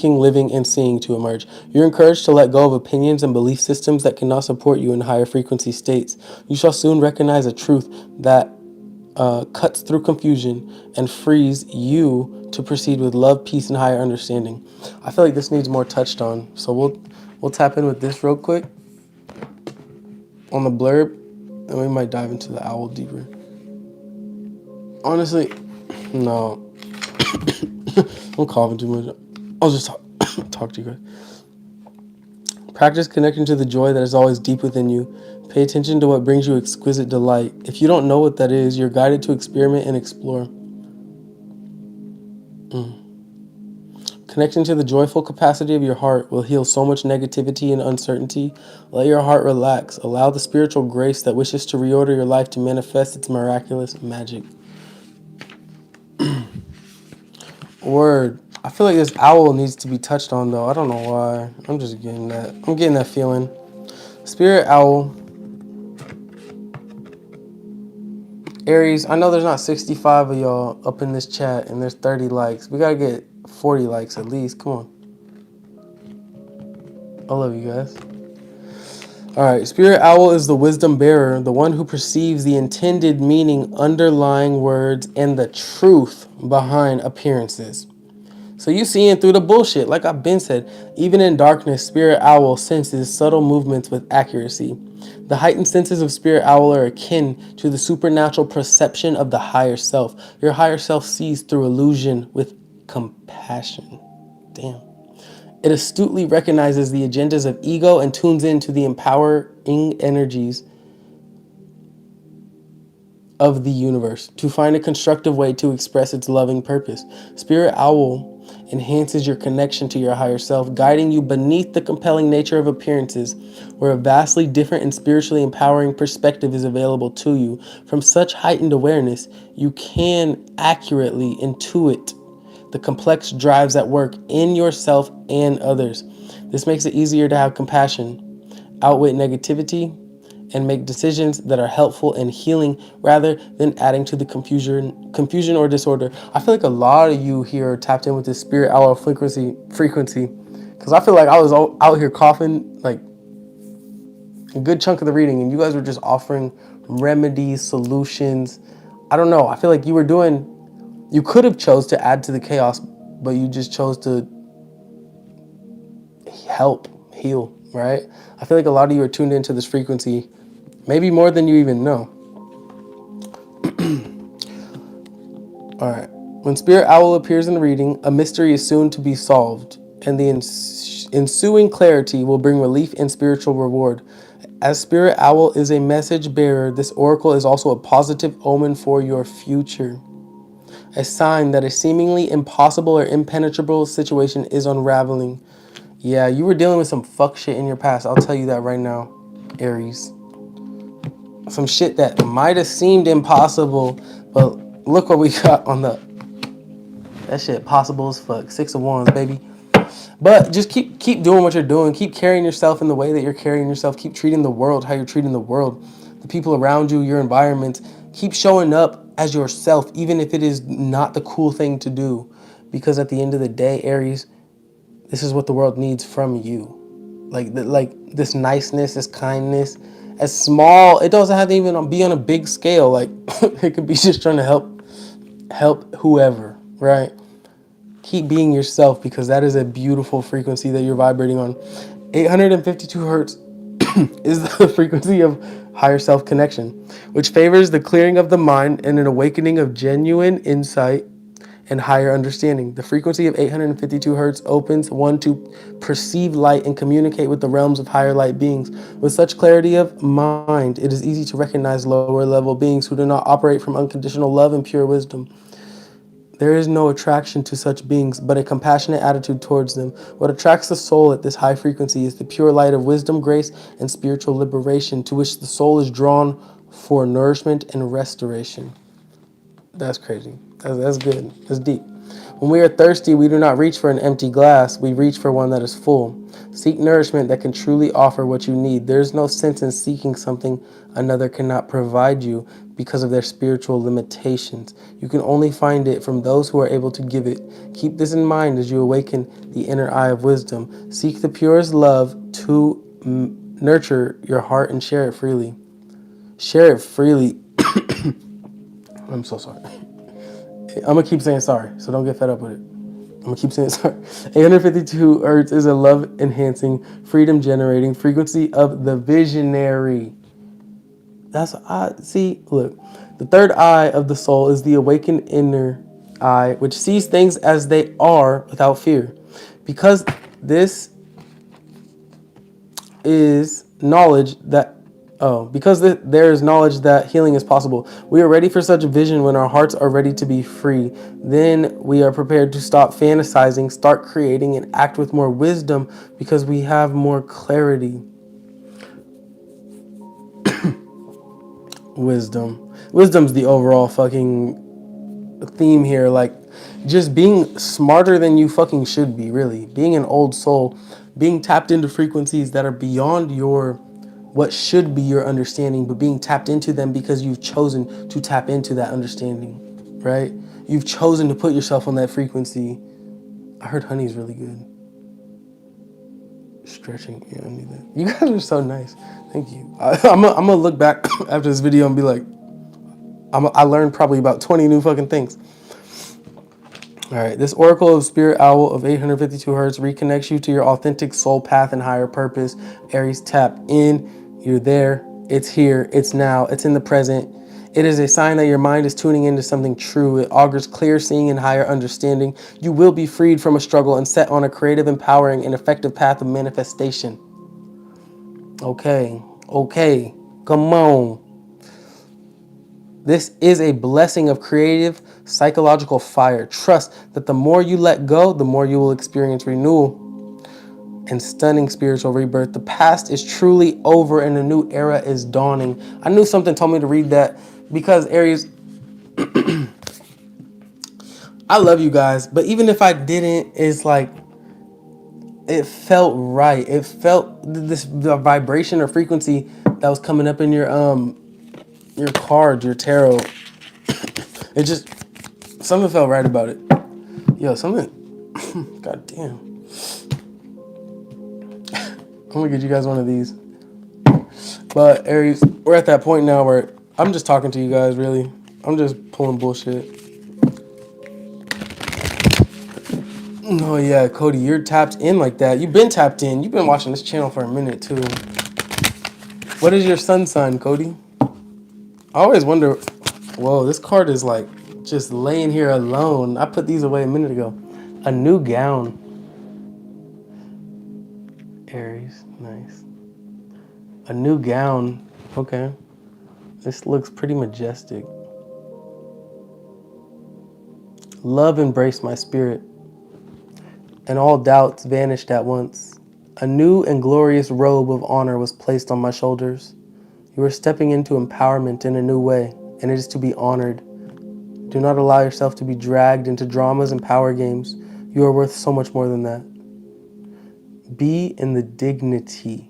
Living, and seeing to emerge. You're encouraged to let go of opinions and belief systems that cannot support you in higher frequency states. You shall soon recognize a truth that cuts through confusion and frees you to proceed with love, peace, and higher understanding. I feel like this needs more touched on, so we'll tap in with this real quick on the blurb, and we might dive into the owl deeper. Honestly, no. I'm coughing too much. I'll just talk to you guys. Practice connecting to the joy that is always deep within you. Pay attention to what brings you exquisite delight. If you don't know what that is, you're guided to experiment and explore. Connecting to the joyful capacity of your heart will heal so much negativity and uncertainty. Let your heart relax. Allow the spiritual grace that wishes to reorder your life to manifest its miraculous magic. Word. I feel like this owl needs to be touched on though. I don't know why. I'm getting that feeling. Spirit Owl, Aries, I know there's not 65 of y'all up in this chat and there's 30 likes. We gotta get 40 likes at least. Come on. I love you guys. All right, Spirit Owl is the wisdom bearer, the one who perceives the intended meaning underlying words and the truth behind appearances. So you seeing through the bullshit, like I've been said. Even in darkness, Spirit Owl senses subtle movements with accuracy. The heightened senses of Spirit Owl are akin to the supernatural perception of the higher self. Your higher self sees through illusion with compassion. Damn. It astutely recognizes the agendas of ego and tunes into the empowering energies of the universe to find a constructive way to express its loving purpose. Spirit Owl enhances your connection to your higher self, guiding you beneath the compelling nature of appearances, where a vastly different and spiritually empowering perspective is available to you. From such heightened awareness, you can accurately intuit the complex drives at work in yourself and others. This makes it easier to have compassion, outwit negativity, and make decisions that are helpful and healing rather than adding to the confusion or disorder. I feel like a lot of you here are tapped in with this Spirit Owl frequency, because I feel like I was out here coughing like a good chunk of the reading, and you guys were just offering remedies, solutions. I don't know. I feel like you could have chose to add to the chaos, but you just chose to heal, right? I feel like a lot of you are tuned into this frequency, maybe more than you even know. All right. When Spirit Owl appears in the reading, a mystery is soon to be solved, and the ensuing clarity will bring relief and spiritual reward. As Spirit Owl is a message bearer, this oracle is also a positive omen for your future, a sign that a seemingly impossible or impenetrable situation is unraveling. Yeah, you were dealing with some fuck shit in your past. I'll tell you that right now, Aries. Some shit that might have seemed impossible, but look what we got on that shit possible as fuck. 6 of Wands, baby. But just keep doing what you're doing. Keep carrying yourself in the way that you're carrying yourself. Keep treating the world how you're treating the world. The people around you, your environment. Keep showing up as yourself, even if it is not the cool thing to do. Because at the end of the day, Aries, this is what the world needs from you. Like this niceness, this kindness. As small, it doesn't have to even be on a big scale. Like it could be just trying to help whoever, right? Keep being yourself, because that is a beautiful frequency that you're vibrating on. 852 hertz is the frequency of higher self connection, which favors the clearing of the mind and an awakening of genuine insight and higher understanding. The frequency of 852 hertz opens one to perceive light and communicate with the realms of higher light beings. With such clarity of mind, it is easy to recognize lower level beings who do not operate from unconditional love and pure wisdom. There is no attraction to such beings, but a compassionate attitude towards them. What attracts the soul at this high frequency is the pure light of wisdom, grace, and spiritual liberation, to which the soul is drawn for nourishment and restoration. That's crazy. That's good. That's deep. When we are thirsty, we do not reach for an empty glass. We reach for one that is full. Seek nourishment that can truly offer what you need. There is no sense in seeking something another cannot provide you because of their spiritual limitations. You can only find it from those who are able to give it. Keep this in mind as you awaken the inner eye of wisdom. Seek the purest love to nurture your heart and share it freely. Share it freely. I'm so sorry. I'm going to keep saying sorry, so don't get fed up with it. I'm going to keep saying sorry. 852 hertz is a love-enhancing, freedom-generating frequency of the visionary. That's, see, look. The third eye of the soul is the awakened inner eye, which sees things as they are without fear. Because this is knowledge that there is knowledge that healing is possible. We are ready for such a vision when our hearts are ready to be free. Then we are prepared to stop fantasizing, start creating, and act with more wisdom because we have more clarity. Wisdom's the overall fucking theme here. Like, just being smarter than you fucking should be, really. Being an old soul, being tapped into frequencies that are beyond your what should be your understanding, but being tapped into them because you've chosen to tap into that understanding, right? You've chosen to put yourself on that frequency. I heard honey's really good. Stretching, yeah, I need that. You guys are so nice. Thank you. I'm gonna look back after this video and be like, I learned probably about 20 new fucking things. All right, this Oracle of Spirit Owl of 852 hertz reconnects you to your authentic soul path and higher purpose. Aries, tap in. You're there. It's here. It's now. It's in the present. It is a sign that your mind is tuning into something true. It augurs clear seeing and higher understanding. You will be freed from a struggle and set on a creative, empowering, and effective path of manifestation. Okay. Okay. Come on. This is a blessing of creative psychological fire. Trust that the more you let go, the more you will experience renewal and stunning spiritual rebirth. The past is truly over and a new era is dawning. I knew something told me to read that because Aries, I love you guys, but even if I didn't, it's like, it felt right. It felt the vibration or frequency that was coming up in your cards, your tarot. It just, something felt right about it. Yo, something, god damn. I'm gonna get you guys one of these. But Aries, we're at that point now where I'm just talking to you guys, really. I'm just pulling bullshit. Oh yeah, Cody, you're tapped in like that. You've been tapped in. You've been watching this channel for a minute too. What is your sun sign, Cody? I always wonder, whoa, this card is like just laying here alone. I put these away a minute ago. A new gown. Aries, nice. A new gown. Okay. This looks pretty majestic. Love embraced my spirit, and all doubts vanished at once. A new and glorious robe of honor was placed on my shoulders. You are stepping into empowerment in a new way, and it is to be honored. Do not allow yourself to be dragged into dramas and power games. You are worth so much more than that. Be in the dignity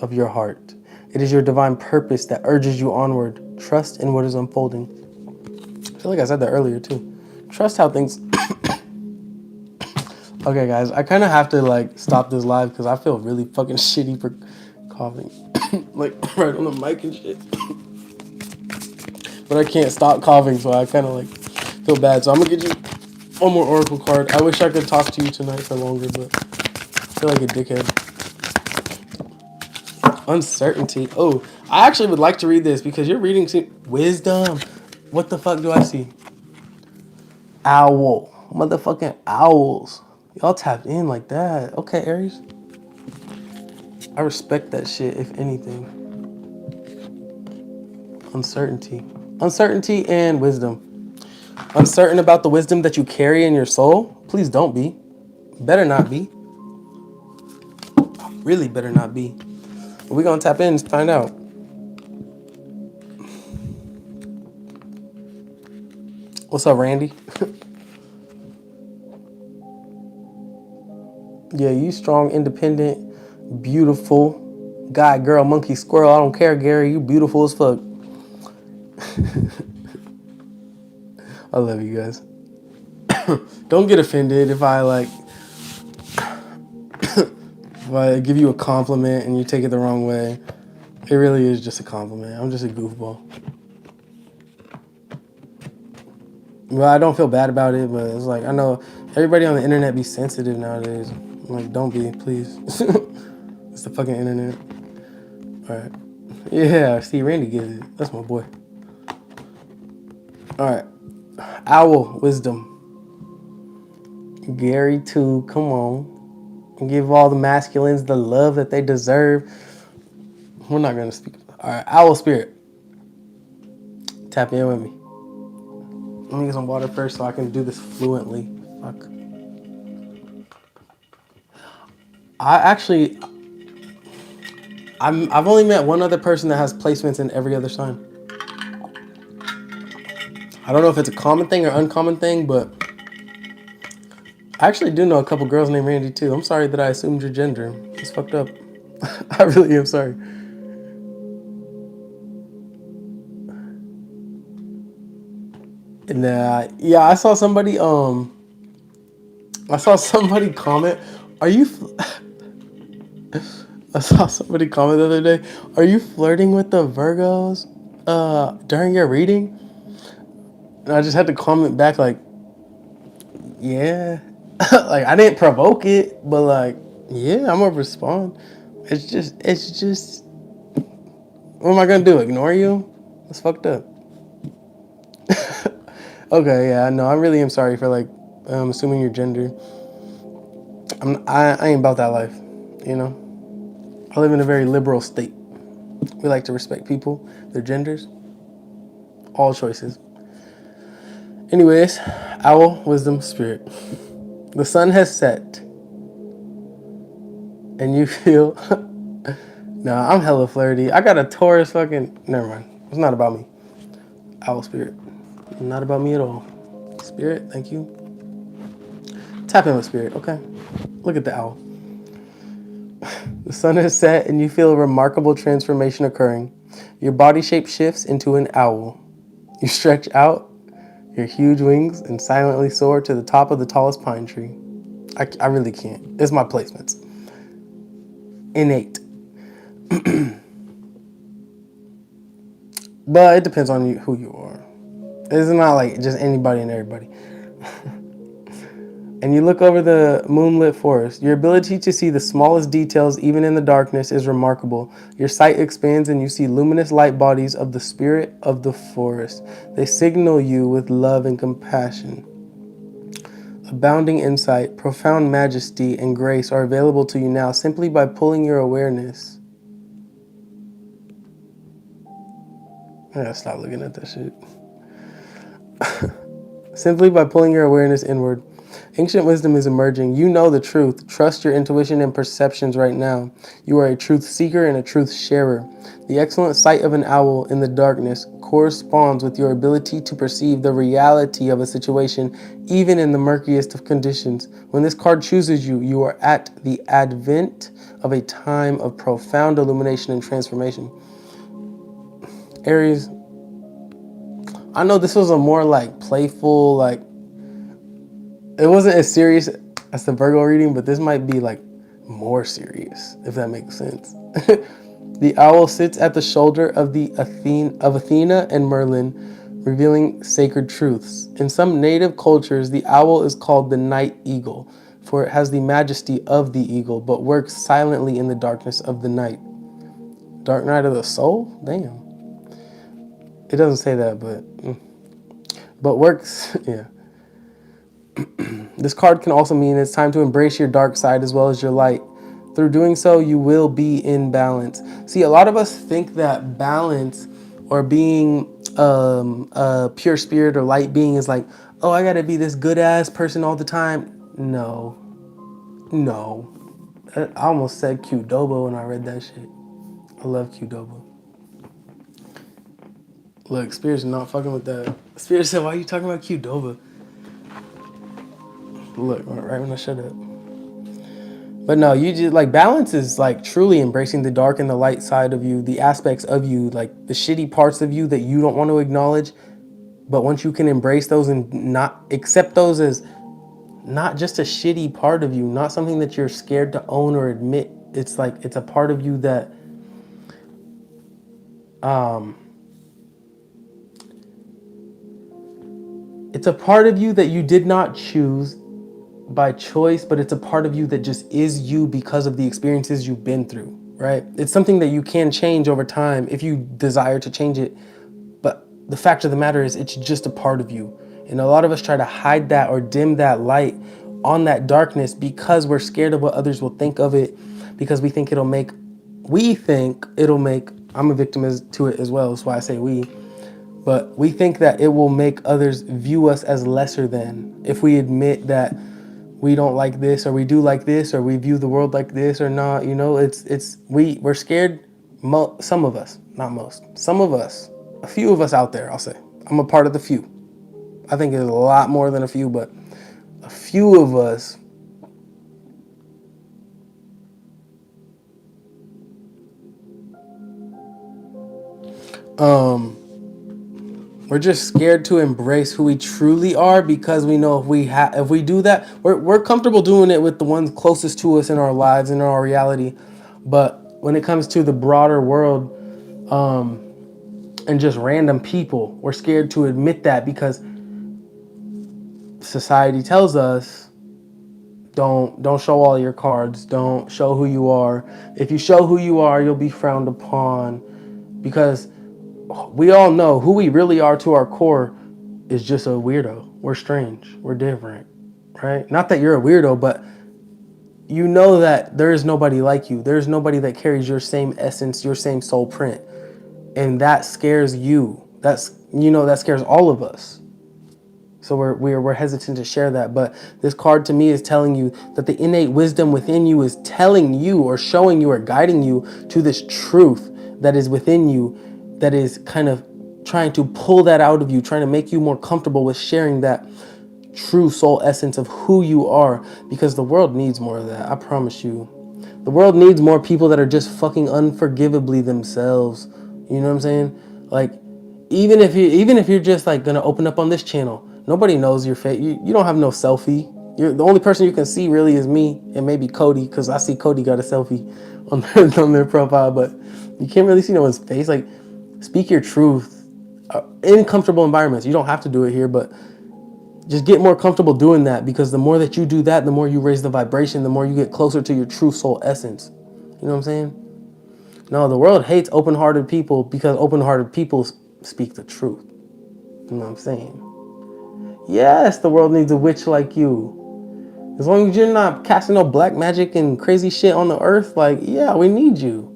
of your heart. It is your divine purpose that urges you onward. Trust in what is unfolding. I feel like I said that earlier too. Trust how things... Okay, guys, I kind of have to like stop this live because I feel really fucking shitty for coughing. Like right on the mic and shit. But I can't stop coughing, so I kind of like feel bad. So I'm gonna get you one more Oracle card. I wish I could talk to you tonight for longer, but I feel like a dickhead. Uncertainty. Oh, I actually would like to read this because you're reading wisdom. What the fuck do I see? Owl. Motherfucking owls. Y'all tapped in like that. Okay, Aries. I respect that shit, if anything. Uncertainty. Uncertainty and wisdom. Uncertain about the wisdom that you carry in your soul? Please don't be. Better not be. Really better not be. We're gonna tap in and find out. What's up, Randy? Yeah, you strong, independent, beautiful guy, girl, monkey, squirrel. I don't care, Gary. You beautiful as fuck. I love you guys. Don't get offended if I like if I give you a compliment and you take it the wrong way. It really is just a compliment. I'm just a goofball. Well, I don't feel bad about it, but it's like I know everybody on the internet be sensitive nowadays. I'm like, don't be, please. It's the fucking internet. All right. Yeah, see, Randy gets it. That's my boy. All right. Owl wisdom. Gary too. Come on. And give all the masculines the love that they deserve. We're not gonna speak. All right. Owl spirit. Tap in with me. Let me get some water first so I can do this fluently. Fuck. I've only met one other person that has placements in every other sign. I don't know if it's a common thing or uncommon thing, but I actually do know a couple girls named Randy too. I'm sorry that I assumed your gender. It's fucked up. I really am sorry. Nah, yeah, I saw somebody comment. Are you? I saw somebody comment the other day. Are you flirting with the Virgos during your reading? And I just had to comment back like, yeah. Like I didn't provoke it, but like, yeah, I'm gonna respond. It's just. What am I gonna do? Ignore you? That's fucked up. Okay, yeah, no, I really am sorry for like assuming your gender. I ain't about that life, you know. I live in a very liberal state. We like to respect people, their genders, all choices. Anyways, owl, wisdom, spirit. The sun has set, and you feel. Nah, I'm hella flirty. I got a Taurus fucking. Never mind. It's not about me. Owl spirit. Not about me at all. Spirit, thank you. Tap in with spirit, okay? Look at the owl. The sun has set, and you feel a remarkable transformation occurring. Your body shape shifts into an owl. You stretch out your huge wings and silently soar to the top of the tallest pine tree. I really can't. It's my placements. Innate. But it depends on you, who you are. It's not like just anybody and everybody. And you look over the moonlit forest. Your ability to see the smallest details, even in the darkness, is remarkable. Your sight expands and you see luminous light bodies of the spirit of the forest. They signal you with love and compassion. Abounding insight, profound majesty, and grace are available to you now simply by pulling your awareness. I gotta stop looking at that shit. Simply by pulling your awareness inward. Ancient wisdom is emerging. You know the truth. Trust your intuition and perceptions right now. You are a truth seeker and a truth sharer. The excellent sight of an owl in the darkness corresponds with your ability to perceive the reality of a situation, even in the murkiest of conditions. When this card chooses you, you are at the advent of a time of profound illumination and transformation. Aries, I know this was a more like playful, like it wasn't as serious as the Virgo reading, but this might be like more serious, if that makes sense. The owl sits at the shoulder of Athena and Merlin, revealing sacred truths. In some native cultures, the owl is called the night eagle, for it has the majesty of the eagle, but works silently in the darkness of the night. Dark night of the soul? Damn. It doesn't say that, but works, yeah. This card can also mean it's time to embrace your dark side as well as your light. Through doing so, you will be in balance. See, a lot of us think that balance or being a pure spirit or light being is like, oh, I gotta be this good ass person all the time. No, no. I almost said Qdoba when I read that shit. I love Qdoba. Look, Spirit's not fucking with that. Spirit said, why are you talking about Qdoba? Look, right when I shut up. But no, you just like balance is like truly embracing the dark and the light side of you, the aspects of you, like the shitty parts of you that you don't want to acknowledge. But once you can embrace those and not accept those as not just a shitty part of you, not something that you're scared to own or admit, it's like it's a part of you that it's a part of you that you did not choose by choice, but it's a part of you that just is you because of the experiences you've been through, right? It's something that you can change over time if you desire to change it. But the fact of the matter is it's just a part of you. And a lot of us try to hide that or dim that light on that darkness because we're scared of what others will think of it, because we think it'll make, I'm a victim to it as well, that's why I say but we think that it will make others view us as lesser than if we admit that we don't like this or we do like this or we view the world like this or not. You know, we're scared. Some of us, not most, some of us, a few of us out there, I'll say. I'm a part of the few. I think there's a lot more than a few, but a few of us We're just scared to embrace who we truly are because we know if we do that, we're comfortable doing it with the ones closest to us in our lives and in our reality. But when it comes to the broader world, and just random people, we're scared to admit that because society tells us don't show all your cards, don't show who you are. If you show who you are, you'll be frowned upon because we all know who we really are to our core is just a weirdo. We're strange. We're different, right? Not that you're a weirdo, but you know that there is nobody like you. There's nobody that carries your same essence, your same soul print. And that scares you. That scares all of us. So we're hesitant to share that. But this card to me is telling you that the innate wisdom within you is telling you or showing you or guiding you to this truth that is within you, that is kind of trying to pull that out of you, trying to make you more comfortable with sharing that true soul essence of who you are, because the world needs more of that. I promise you. The world needs more people that are just fucking unforgivably themselves. You know what I'm saying? Like, even if you're just like gonna open up on this channel, nobody knows your face. You don't have no selfie. You're the only person you can see really is me and maybe Cody, because I see Cody got a selfie on their profile, but you can't really see no one's face. Like, speak your truth in comfortable environments. You don't have to do it here, but just get more comfortable doing that, because the more that you do that, the more you raise the vibration, the more you get closer to your true soul essence. You know what I'm saying? No, the world hates open-hearted people because open-hearted people speak the truth. You know what I'm saying? Yes, the world needs a witch like you. As long as you're not casting no black magic and crazy shit on the earth, like, yeah, we need you.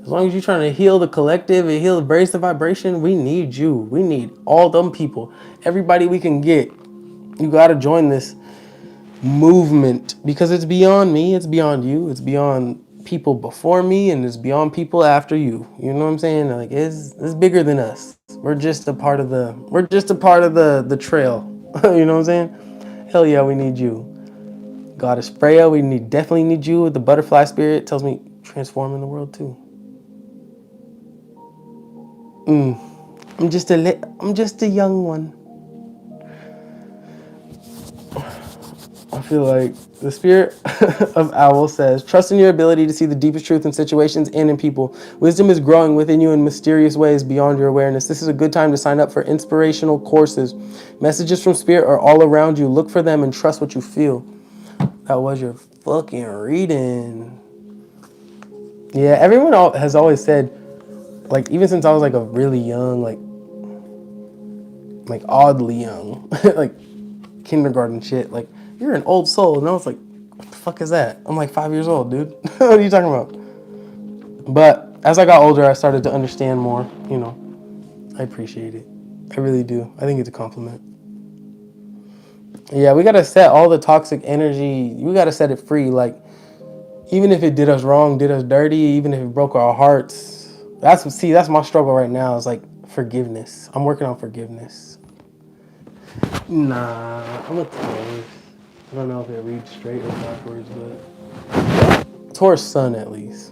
As long as you're trying to heal the collective and raise the vibration, we need you. We need all them people. Everybody we can get. You gotta join this movement, because it's beyond me, it's beyond you, it's beyond people before me, and it's beyond people after you. You know what I'm saying? Like, it's bigger than us. We're just a part of the trail. You know what I'm saying? Hell yeah, we need you. Goddess Freya, definitely need you. The butterfly spirit tells me transforming the world too. I'm just a young one. I feel like the spirit of Owl says, trust in your ability to see the deepest truth in situations and in people. Wisdom is growing within you in mysterious ways beyond your awareness. This is a good time to sign up for inspirational courses. Messages from spirit are all around you. Look for them and trust what you feel. That was your fucking reading. Yeah, everyone has always said, like, even since I was like a really young, like oddly young, like kindergarten shit, like, you're an old soul. And I was like, what the fuck is that? I'm like 5 years old, dude. What are you talking about? But as I got older, I started to understand more. I appreciate it. I really do. I think it's a compliment. Yeah, we gotta set all the toxic energy. We gotta set it free. Like, even if it did us wrong, did us dirty, even if it broke our hearts. That's my struggle right now. Is like forgiveness. I'm working on forgiveness. Nah, I'm a Taurus. I don't know if it reads straight or backwards, but Taurus sun at least.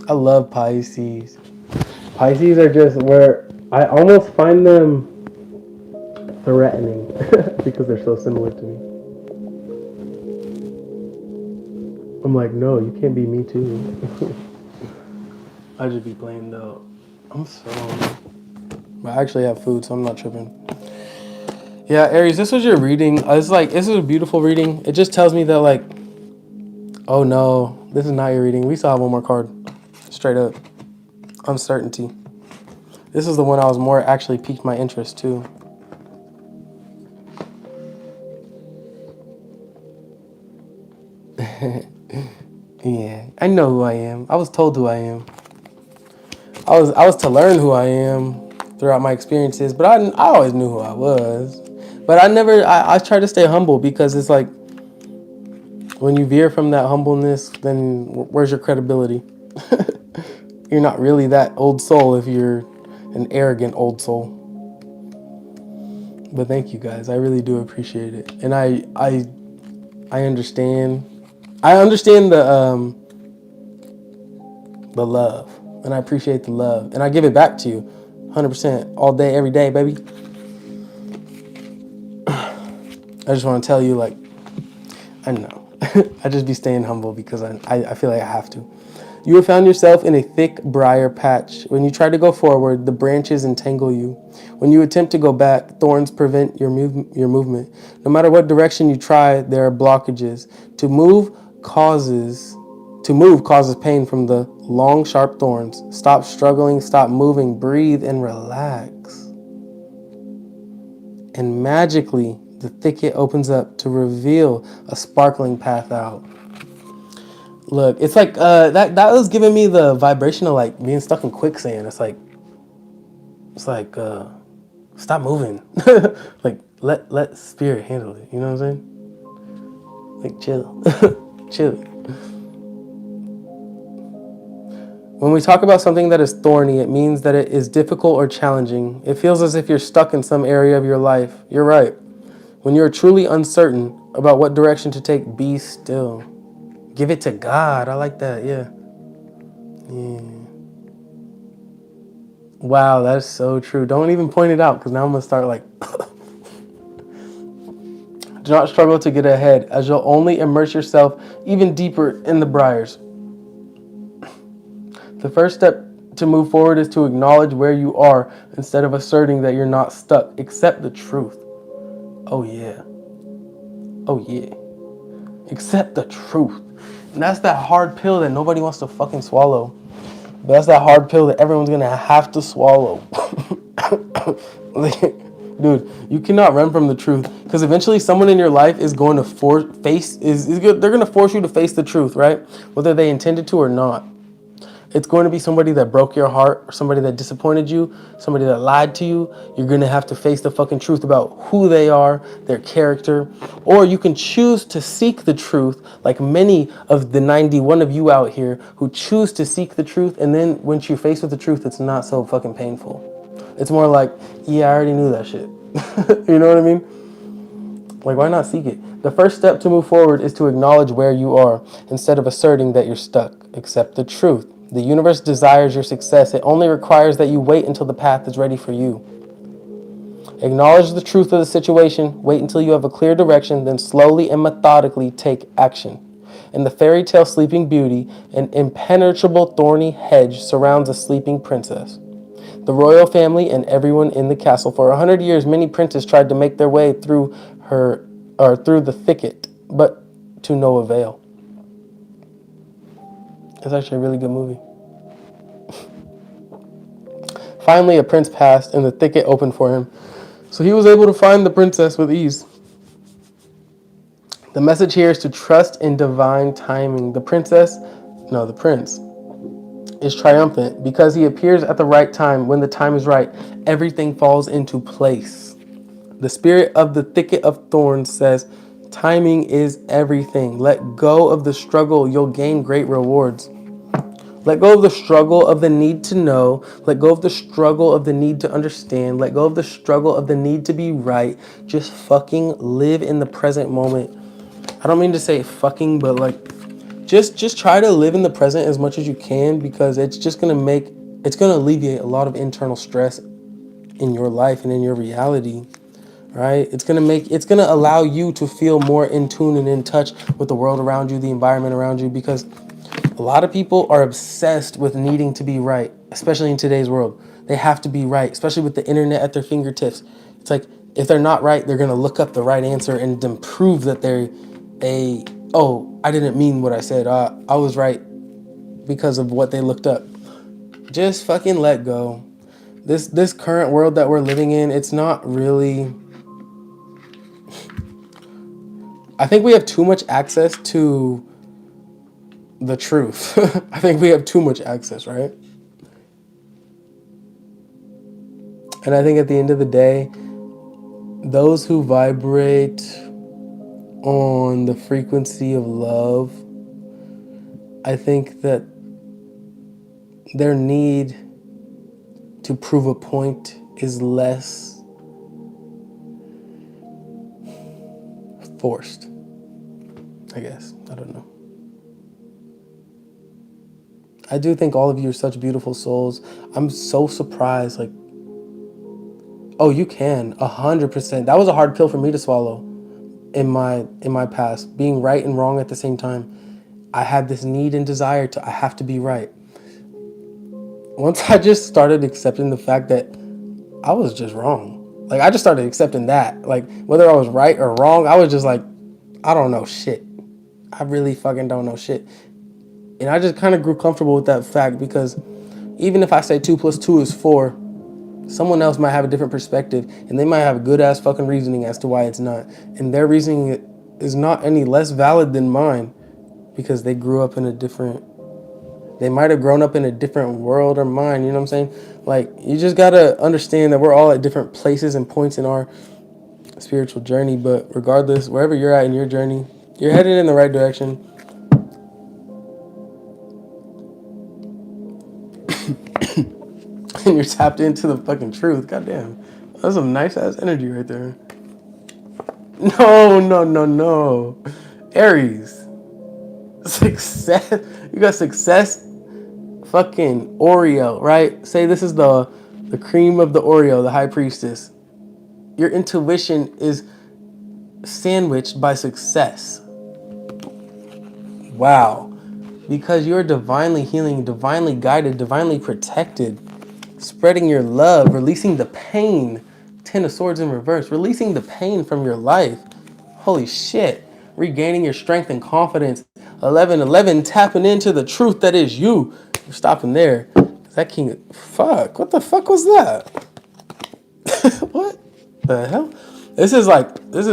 I love Pisces. Pisces are just where I almost find them threatening because they're so similar to me. I'm like, no, you can't be me too. I just be playing though. I'm so hungry. But I actually have food, so I'm not tripping. Yeah, Aries, this was your reading. This is a beautiful reading. It just tells me that, like, oh no, this is not your reading. We still have one more card. Straight up. Uncertainty. This is the one I was more actually piqued my interest to. Yeah, I know who I am. I was told who I am. I was to learn who I am throughout my experiences, but I always knew who I was. But I try to stay humble, because it's like, when you veer from that humbleness, then where's your credibility? You're not really that old soul if you're an arrogant old soul. But thank you guys. I really do appreciate it. And I understand. I understand the love. And I appreciate the love. And I give it back to you 100% all day, every day, baby. I just want to tell you, like, I know. I just be staying humble because I feel like I have to. You have found yourself in a thick briar patch. When you try to go forward, the branches entangle you. When you attempt to go back, thorns prevent your movement. No matter what direction you try, there are blockages. To move causes pain from the long, sharp thorns. Stop struggling, stop moving, breathe, and relax. And magically, the thicket opens up to reveal a sparkling path out. Look, it's like that was giving me the vibration of like being stuck in quicksand. It's like stop moving. Like let spirit handle it. You know what I'm saying? Like chill. Chill. When we talk about something that is thorny, it means that it is difficult or challenging. It feels as if you're stuck in some area of your life. You're right. When you're truly uncertain about what direction to take, be still. Give it to God. I like that. Yeah. Wow, that's so true. Don't even point it out because now I'm going to start like. Do not struggle to get ahead, as you'll only immerse yourself even deeper in the briars. The first step to move forward is to acknowledge where you are instead of asserting that you're not stuck. Accept the truth. Oh, yeah. Oh, yeah. Accept the truth. And that's that hard pill that nobody wants to fucking swallow. But that's that hard pill that everyone's going to have to swallow. Dude, you cannot run from the truth because eventually someone in your life is going to they're going to force you to face the truth, right? Whether they intended to or not. It's going to be somebody that broke your heart, or somebody that disappointed you, somebody that lied to you. You're going to have to face the fucking truth about who they are, their character. Or you can choose to seek the truth, like many of the 91 of you out here who choose to seek the truth. And then once you're faced with the truth, it's not so fucking painful. It's more like, yeah, I already knew that shit. You know what I mean? Like, why not seek it? The first step to move forward is to acknowledge where you are instead of asserting that you're stuck. Accept the truth. The universe desires your success. It only requires that you wait until the path is ready for you. Acknowledge the truth of the situation. Wait until you have a clear direction, then slowly and methodically take action. In the fairy tale Sleeping Beauty, an impenetrable thorny hedge surrounds a sleeping princess. The royal family and everyone in the castle. For 100 years, many princes tried to make their way through through the thicket, but to no avail. It's actually a really good movie. Finally, a prince passed, and the thicket opened for him, so he was able to find the princess with ease. The message here is to trust in divine timing. The prince is triumphant because he appears at the right time. When the time is right, everything falls into place. The spirit of the thicket of thorns says, timing is everything. Let go of the struggle. You'll gain great rewards. Let go of the struggle of the need to know. Let go of the struggle of the need to understand. Let go of the struggle of the need to be right. Just fucking live in the present moment. I don't mean to say fucking, but like, just try to live in the present as much as you can, because it's going to alleviate a lot of internal stress in your life and in your reality. Right? It's going to allow you to feel more in tune and in touch with the world around you, the environment around you, because a lot of people are obsessed with needing to be right, especially in today's world. They have to be right, especially with the internet at their fingertips. It's like, if they're not right, they're going to look up the right answer and then prove that I didn't mean what I said. I was right because of what they looked up. Just fucking let go. This current world that we're living in, it's not really... I think we have too much access to the truth. I think we have too much access, right? And I think at the end of the day, those who vibrate on the frequency of love, I think that their need to prove a point is less forced, I guess. I don't know. I do think all of you are such beautiful souls. I'm so surprised. Like, oh, you can 100%. That was a hard pill for me to swallow in my past. Being right and wrong at the same time. I had this need and desire to. I have to be right. Once I just started accepting the fact that I was just wrong. Like, I just started accepting that. Like, whether I was right or wrong, I was just like, I don't know shit. I really fucking don't know shit. And I just kind of grew comfortable with that fact because even if I say 2 plus 2 is 4, someone else might have a different perspective and they might have good ass fucking reasoning as to why it's not. And their reasoning is not any less valid than mine because they grew up in a different, they might have grown up in a different world or mine, you know what I'm saying? Like, you just gotta understand that we're all at different places and points in our spiritual journey, but regardless, wherever you're at in your journey, you're headed in the right direction. And you're tapped into the fucking truth. Goddamn. That's some nice ass energy right there. No, no, no, no. Aries. Success. You got success. Fucking Oreo, right? Say this is the cream of the Oreo, the high priestess. Your intuition is sandwiched by success. Wow. Because you're divinely healing, divinely guided, divinely protected, spreading your love, releasing the pain. 10 of Swords in reverse, releasing the pain from your life. Holy shit. Regaining your strength and confidence. 1111, tapping into the truth that is you. You're stopping there. That king, fuck, what the fuck was that? What the hell? This is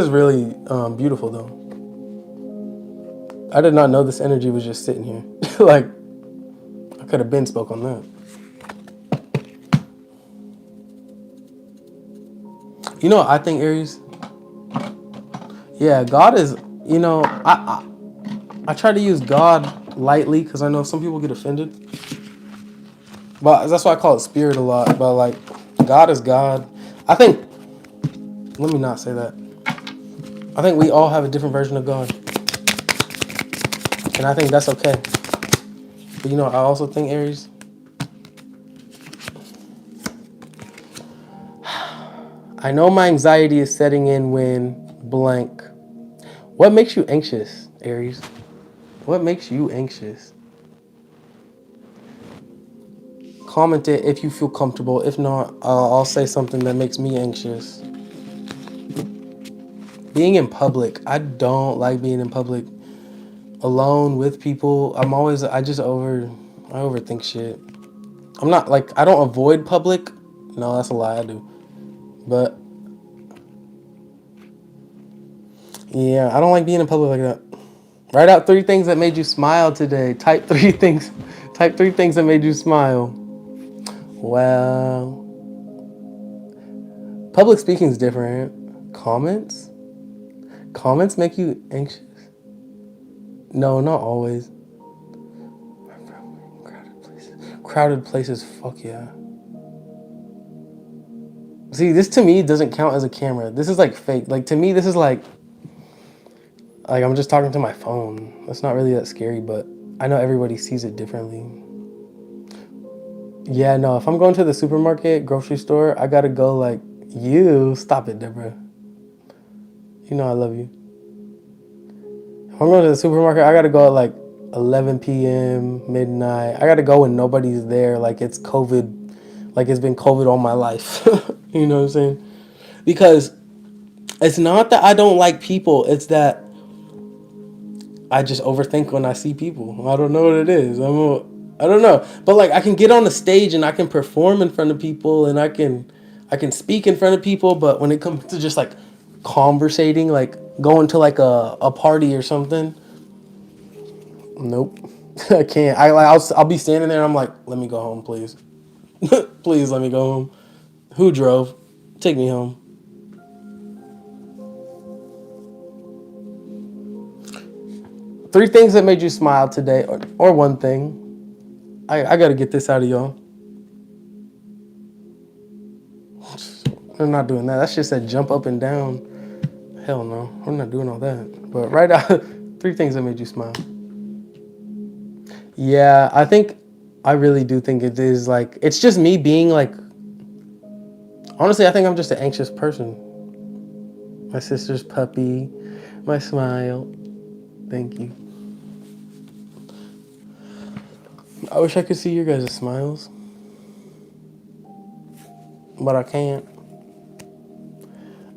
really beautiful though. I did not know this energy was just sitting here. Like, I could have been spoke on that. You know what I think, Aries? Yeah, God is, I try to use God lightly because I know some people get offended. But that's why I call it spirit a lot. But like, God is God. I think, let me not say that. I think we all have a different version of God. And I think that's okay. But I also think, Aries, I know my anxiety is setting in when blank. What makes you anxious, Aries? What makes you anxious? Comment it if you feel comfortable. If not, I'll say something that makes me anxious. Being in public. I don't like being in public. Alone with people. I overthink shit. I'm not like, I don't avoid public. No, that's a lie, I do. But yeah, I don't like being in public like that. Write out 3 things that made you smile today. Type 3 things. Type 3 things that made you smile. Well, public speaking is different. Comments? Comments make you anxious? No, not always. Crowded places. Crowded places, fuck yeah. See, this to me doesn't count as a camera. This is like fake. Like, to me, this is like I'm just talking to my phone. That's not really that scary, but I know everybody sees it differently. Yeah, no, if I'm going to the supermarket, grocery store, I gotta go like, you, stop it, Deborah. You know I love you. If I'm going to the supermarket, I gotta go at like 11 p.m., midnight. I gotta go when nobody's there, like it's COVID, like it's been COVID all my life. You know what I'm saying? Because it's not that I don't like people, it's that I just overthink when I see people. I don't know what it is. I don't know. But like, I can get on the stage and I can perform in front of people and I can speak in front of people, but when it comes to just like conversating, like going to like a party or something, nope. I can't. I'll be standing there and I'm like, let me go home, please. Please let me go home. Who drove? Take me home. Three things that made you smile today, or one thing. I got to get this out of y'all. I'm not doing that. That shit said jump up and down. Hell no. I'm not doing all that. But right out, 3 things that made you smile. Yeah, I think I really do think it is like, it's just me being like, honestly, I think I'm just an anxious person. My sister's puppy, my smile. Thank you. I wish I could see your guys' smiles, but I can't.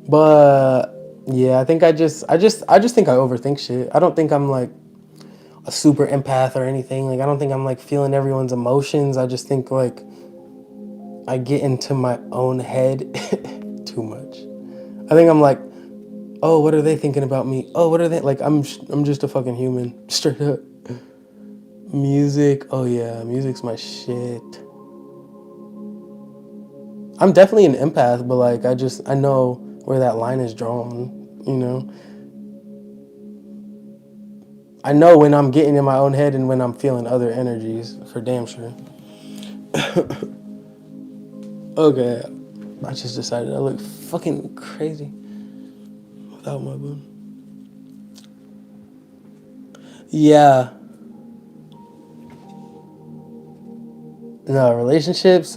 But yeah, I think I just think I overthink shit. I don't think I'm like a super empath or anything. Like I don't think I'm like feeling everyone's emotions. I just think like I get into my own head too much. I think I'm like, oh, what are they thinking about me? Oh, what are they like? I'm just a fucking human, straight up. Music, oh yeah, music's my shit. I'm definitely an empath, but like I know where that line is drawn, you know? I know when I'm getting in my own head and when I'm feeling other energies, for damn sure. Okay, I just decided I look fucking crazy without my boo. Yeah, no, relationships,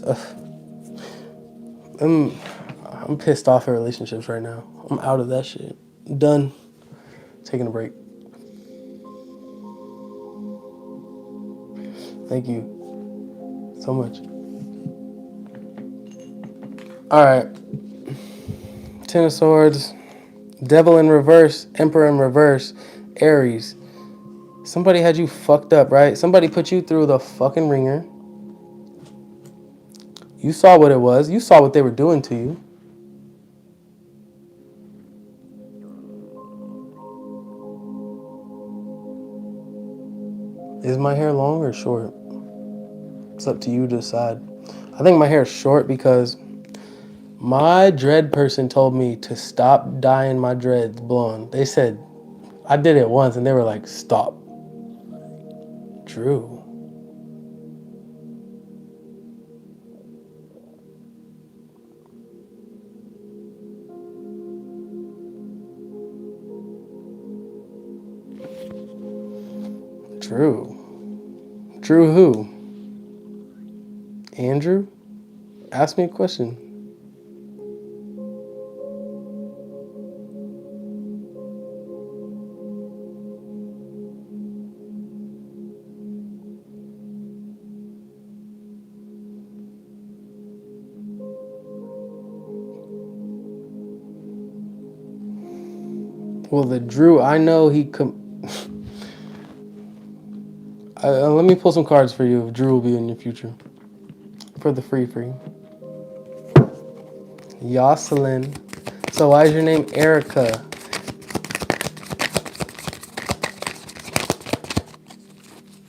I'm, I'm pissed off at relationships right now. I'm out of that shit. Done. Taking a break. Thank you so much. All right. Ten of Swords, Devil in reverse, Emperor in reverse, Aries. Somebody had you fucked up, right? Somebody put you through the fucking ringer. You saw what it was. You saw what they were doing to you. Is my hair long or short? It's up to you to decide. I think my hair is short because my dread person told me to stop dyeing my dreads blonde. They said, I did it once and they were like, stop. Drew. Drew. Drew who? Andrew? Ask me a question. Well, the Drew, I know he let me pull some cards for you if Drew will be in your future. For the free. Yoselin. So why is your name Erica?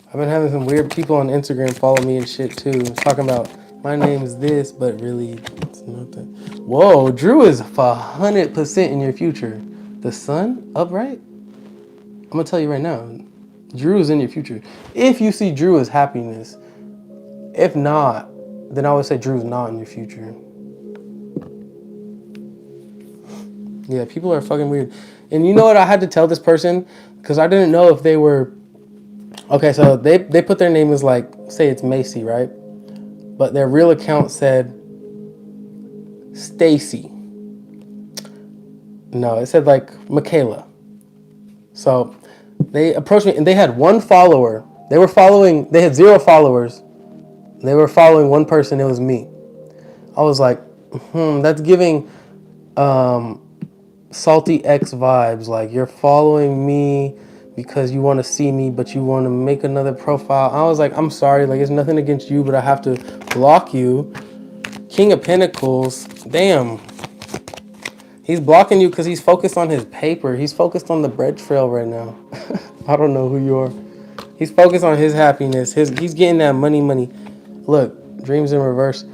I've been having some weird people on Instagram follow me and shit too. Talking about my name is this, but really it's not that. Whoa, Drew is 100% in your future. The sun upright? I'm gonna tell you right now. Drew is in your future. If you see Drew as happiness, if not, then I would say Drew's not in your future. Yeah, people are fucking weird. And you know what? I had to tell this person because I didn't know if they were. Okay, so they put their name as like, say it's Macy, right? But their real account said Stacy. No, it said like Michaela. So they approached me and they had one follower. They had 0 followers. They were following one person, it was me. I was like, that's giving Salty X vibes. Like, you're following me because you want to see me, but you want to make another profile. I was like, I'm sorry, like, it's nothing against you, but I have to block you. King of Pentacles, damn. He's blocking you because he's focused on his paper. He's focused on the bread trail right now. I don't know who you are. He's focused on his happiness. He's getting that money. Look, dreams in reverse.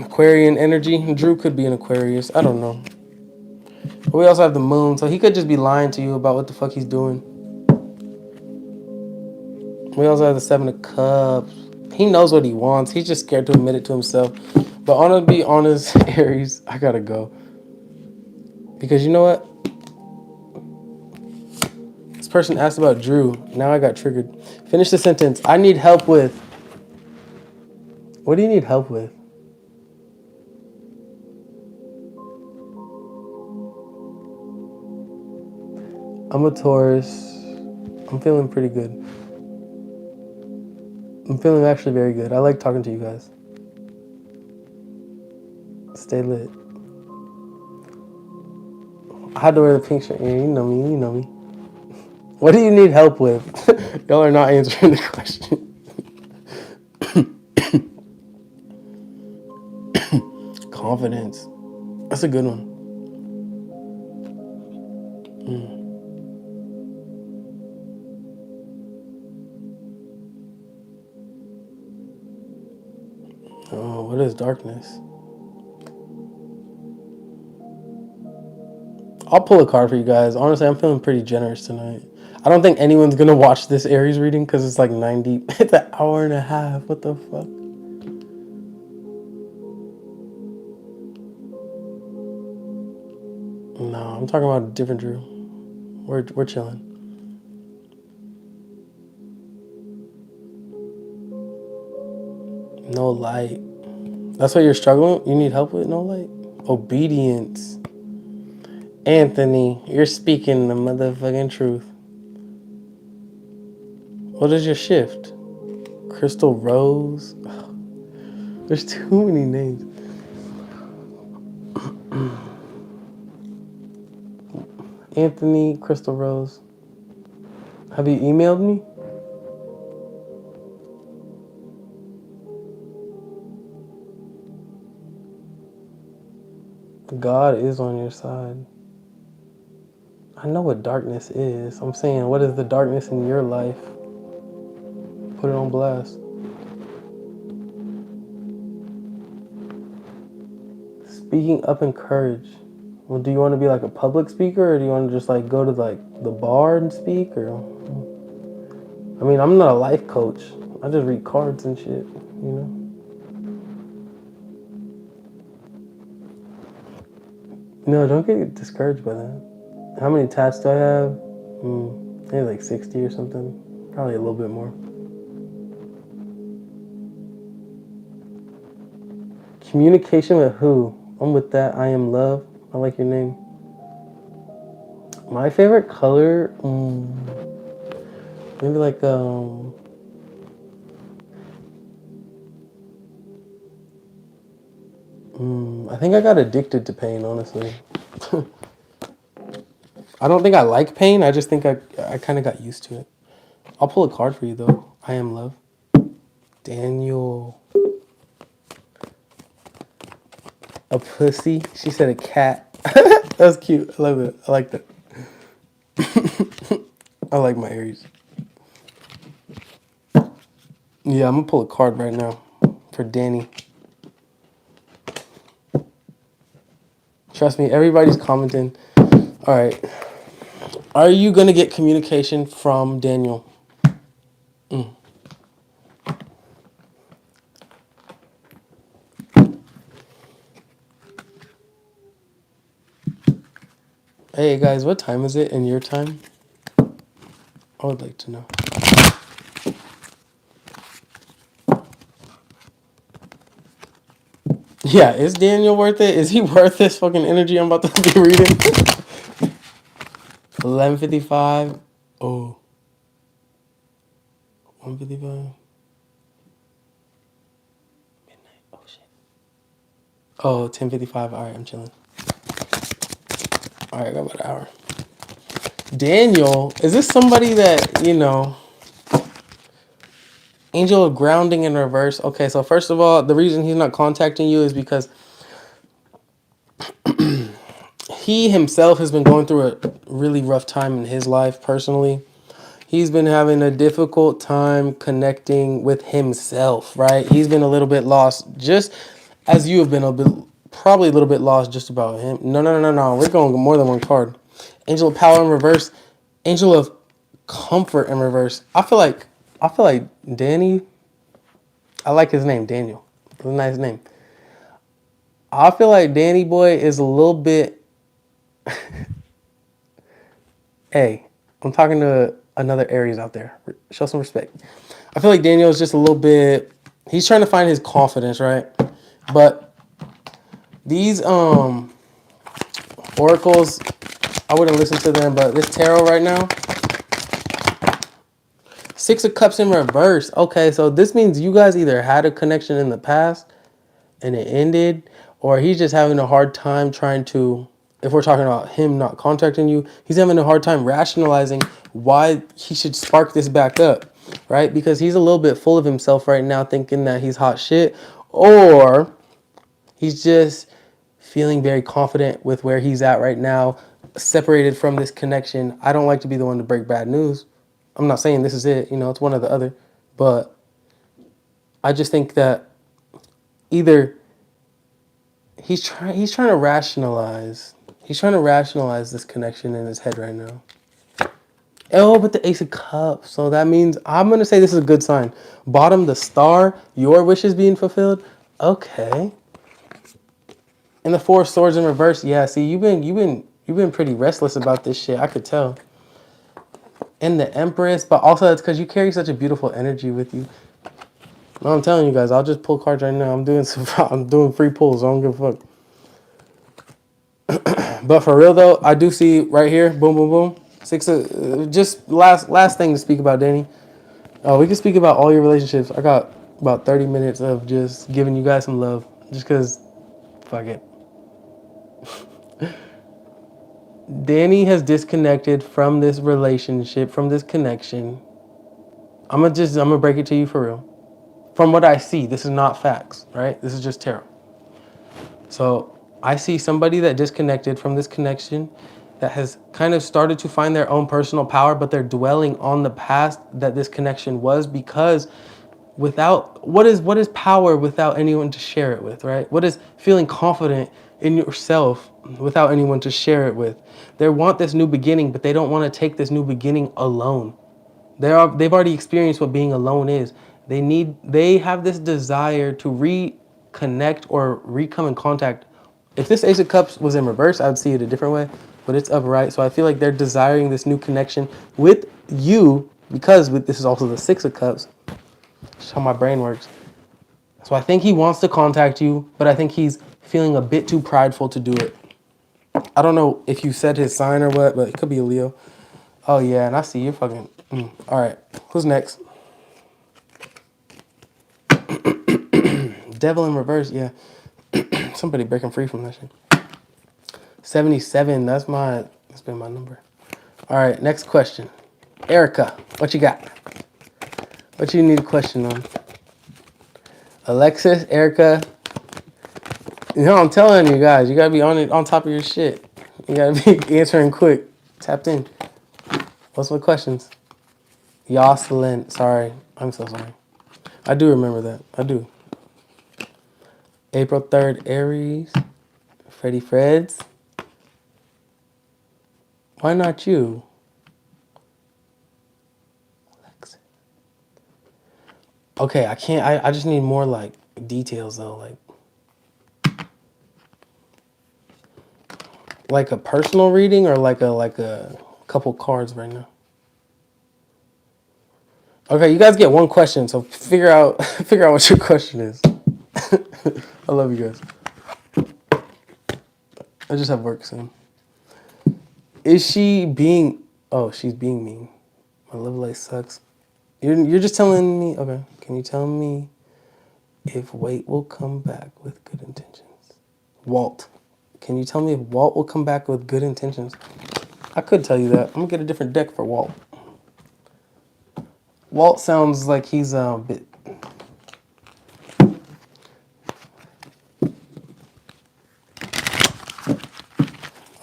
Aquarian energy. Drew could be an Aquarius. I don't know. But we also have the moon, so he could just be lying to you about what the fuck he's doing. We also have the 7 of Cups. He knows what he wants. He's just scared to admit it to himself. But to be honest, Aries, I gotta go. Because you know what? This person asked about Drew. Now I got triggered. Finish the sentence. I need help with What do you need help with? I'm a Taurus. I'm feeling pretty good. I'm feeling actually very good. I like talking to you guys. Stay lit. I had to wear the pink shirt. Yeah, you know me. You know me. What do you need help with? Y'all are not answering the question. Confidence. That's a good one. Oh, what is darkness? I'll pull a card for you guys. Honestly, I'm feeling pretty generous tonight. I don't think anyone's gonna watch this Aries reading because it's like 90. It's an hour and a half. What the fuck? No, I'm talking about a different Drew. We're chilling. No light. That's what you're struggling. You need help with no light. Obedience. Anthony, you're speaking the motherfucking truth. What is your shift? Crystal Rose. There's too many names. Anthony, Crystal Rose. Have you emailed me? God is on your side. I know what darkness is. I'm saying, what is the darkness in your life? Put it on blast. Speaking up in courage. Well, do you want to be like a public speaker, or do you want to just like go to like the bar and speak? Or, I mean, I'm not a life coach. I just read cards and shit. You know. No, don't get discouraged by that. How many tats do I have? Maybe like 60 or something. Probably a little bit more. Communication with who? I'm with that. I am love. I like your name. My favorite color, maybe like I think I got addicted to pain. Honestly, I don't think I like pain. I just think I kind of got used to it. I'll pull a card for you though. I am love. Daniel. A pussy. She said a cat. That's cute. I love it. I like that. I like my Aries. Yeah, I'm gonna pull a card right now for Danny. Trust me, everybody's commenting. All right. Are you gonna get communication from Daniel? Hey guys, what time is it in your time? I would like to know. Yeah, is Daniel worth it? Is he worth this fucking energy I'm about to be reading? 11:55. Oh. 1:55. Midnight. Oh shit. Oh, 10:55. All right, I'm chilling. All right, I got about an hour. Daniel, is this somebody that, angel of grounding in reverse? Okay, so first of all, the reason he's not contacting you is because he himself has been going through a really rough time in his life personally. He's been having a difficult time connecting with himself, right? He's been a little bit lost, just as you have been probably a little bit lost just about him. No. We're going more than one card. Angel of power in reverse. Angel of comfort in reverse. I feel like Danny. I like his name, Daniel. It's a nice name. I feel like Danny boy is a little bit. Hey, I'm talking to another Aries out there. Show some respect. I feel like Daniel is just a little bit. He's trying to find his confidence, right? But these oracles, I wouldn't listen to them, but this tarot right now, Six of Cups in reverse. Okay, so this means you guys either had a connection in the past and it ended, or he's just having a hard time trying to, if we're talking about him not contacting you, he's having a hard time rationalizing why he should spark this back up, right? Because he's a little bit full of himself right now, thinking that he's hot shit, or he's just feeling very confident with where he's at right now, separated from this connection. I don't like to be the one to break bad news. I'm not saying this is it, it's one or the other, but I just think that either he's trying to rationalize. He's trying to rationalize this connection in his head right now. Oh, but the Ace of Cups. So that means I'm gonna say this is a good sign. Bottom, the star, your wishes being fulfilled. Okay. And the Four of Swords in reverse. Yeah, see, you've been pretty restless about this shit. I could tell. And the Empress, but also it's because you carry such a beautiful energy with you. No, I'm telling you guys, I'll just pull cards right now. I'm doing free pulls. I don't give a fuck. But for real though, I do see right here, boom, boom, boom. Just last thing to speak about, Danny. We can speak about all your relationships. I got about 30 minutes of just giving you guys some love, just because, fuck it. Danny has disconnected from this relationship, from this connection. I'm gonna break it to you for real. From what I see, this is not facts, right? This is just tarot. So I see somebody that disconnected from this connection, that has kind of started to find their own personal power, but they're dwelling on the past that this connection was, because without what is power without anyone to share it with, right? What is feeling confident in yourself without anyone to share it with? They want this new beginning, but they don't want to take this new beginning alone. They've already experienced what being alone is. They have this desire to reconnect or come in contact. If this Ace of Cups was in reverse, I would see it a different way, but it's upright. So I feel like they're desiring this new connection with you, because this is also the Six of Cups. That's how my brain works. So I think he wants to contact you, but I think he's feeling a bit too prideful to do it. I don't know if you said his sign or what, but it could be a Leo. Oh yeah, and I see you're fucking. All right, who's next? Devil in reverse, yeah. Somebody breaking free from that shit. 77, that's been my number. All right, next question. Erica, what you got? What you need a question on? Alexis, Erica. I'm telling you guys, you gotta be on top of your shit. You gotta be answering quick. Tapped in. What's my questions? Yoselin, sorry. I'm so sorry. I do remember that. I do. April 3rd, Aries. Freddie Freds. Why not you? Alexis. Okay, I can't. I just need more like details though, like a personal reading, or like a couple cards right now. Okay, you guys get one question, so figure out what your question is. I love you guys. I just have work soon. Is she being? Oh, she's being mean. My love life sucks. You're just telling me. Okay, can you tell me if Wait will come back with good intentions? Walt, can you tell me if Walt will come back with good intentions? I could tell you that. I'm gonna get a different deck for Walt. Walt sounds like he's a bit.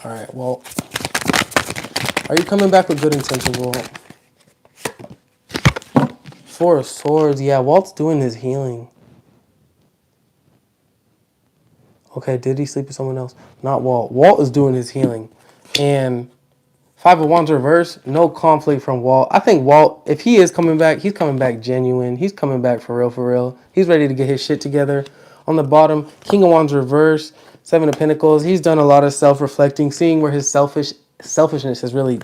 All right, Walt. Are you coming back with good intentions, Walt? Four of Swords. Yeah, Walt's doing his healing. Okay, did he sleep with someone else? Not Walt. Walt is doing his healing. And Five of Wands reverse, no conflict from Walt. I think Walt, if he is coming back, he's coming back genuine. He's coming back for real, for real. He's ready to get his shit together. On the bottom, King of Wands reverse, Seven of Pentacles. He's done a lot of self-reflecting, seeing where his selfishness has really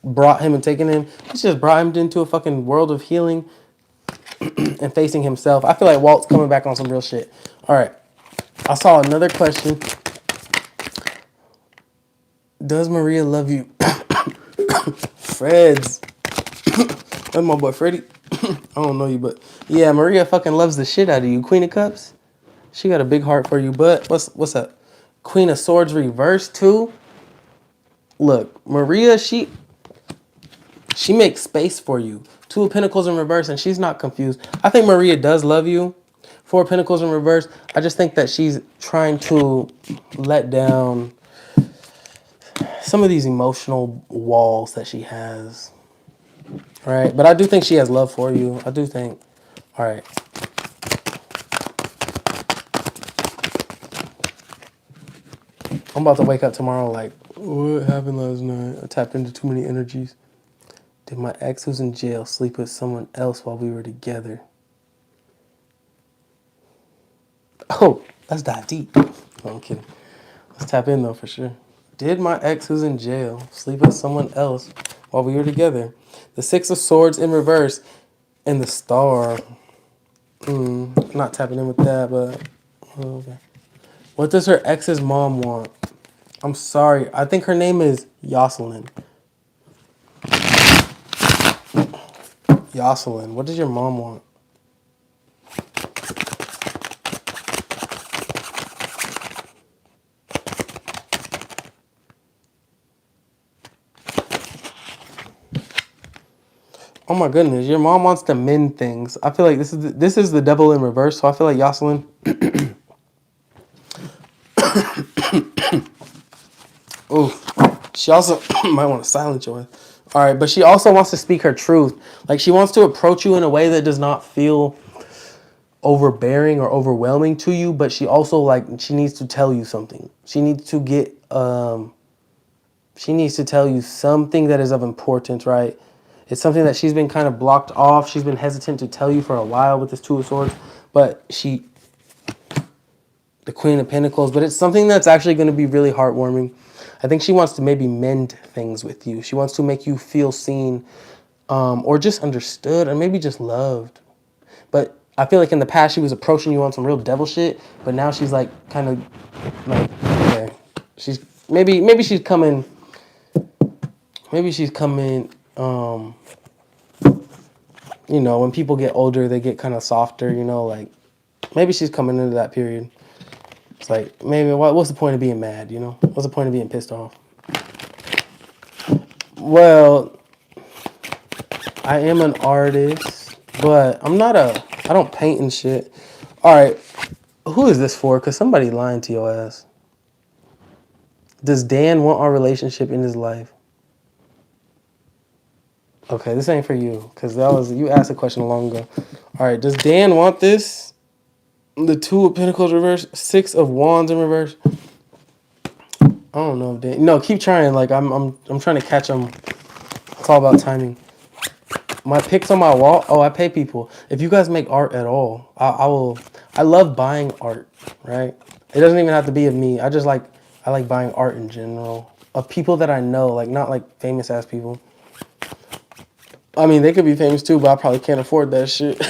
brought him and taken him. It's just brought him into a fucking world of healing. and facing himself. I feel like Walt's coming back on some real shit. All right. I saw another question. Does Maria love you? Freds. That's my boy Freddie. I don't know you, but yeah, Maria fucking loves the shit out of you. Queen of Cups. She got a big heart for you, but what's up? Queen of Swords reversed too. Look, Maria, she makes space for you. Two of Pentacles in reverse, and she's not confused. I think Maria does love you. Four of Pentacles in reverse. I just think that she's trying to let down some of these emotional walls that she has. All right, but I do think she has love for you. I do think. All right. I'm about to wake up tomorrow like, what happened last night? I tapped into too many energies. Did my ex who's in jail sleep with someone else while we were together? Oh, let's dive deep. No, I'm kidding. Let's tap in though for sure. Did my ex who's in jail sleep with someone else while we were together? The Six of Swords in reverse and the Star. Not tapping in with that, but okay. What does her ex's mom want? I'm sorry. I think her name is Yoselin. Yoselin. What does your mom want? Oh my goodness, your mom wants to mend things. I feel like this is the devil in reverse, so I feel like Yoselin. Oh, she also might want to silence you. All right, but she also wants to speak her truth. Like she wants to approach you in a way that does not feel overbearing or overwhelming to you, but she also like she needs to tell you something. She needs to tell you something that is of importance, right? It's something that she's been kind of blocked off. She's been hesitant to tell you for a while with this Two of Swords, but the Queen of Pentacles, but it's something that's actually going to be really heartwarming. I think she wants to maybe mend things with you. She wants to make you feel seen, or just understood, or maybe just loved. But I feel like in the past she was approaching you on some real devil shit, but now she's like kind of like, okay, she's maybe she's coming. Maybe she's coming, when people get older, they get kind of softer, like maybe she's coming into that period. It's like, maybe what's the point of being mad, What's the point of being pissed off? Well, I am an artist, but I don't paint and shit. All right, who is this for? Because somebody lying to your ass. Does Dan want our relationship in his life? Okay, this ain't for you, because you asked a question long ago. All right, does Dan want this? The Two of Pentacles reverse, Six of Wands in reverse. I don't know if Dan. No, keep trying. Like I'm trying to catch him. It's all about timing. My pics on my wall. Oh, I pay people. If you guys make art at all, I will. I love buying art. Right. It doesn't even have to be of me. I like buying art in general of people that I know. Like not like famous ass people. I mean, they could be famous too, but I probably can't afford that shit.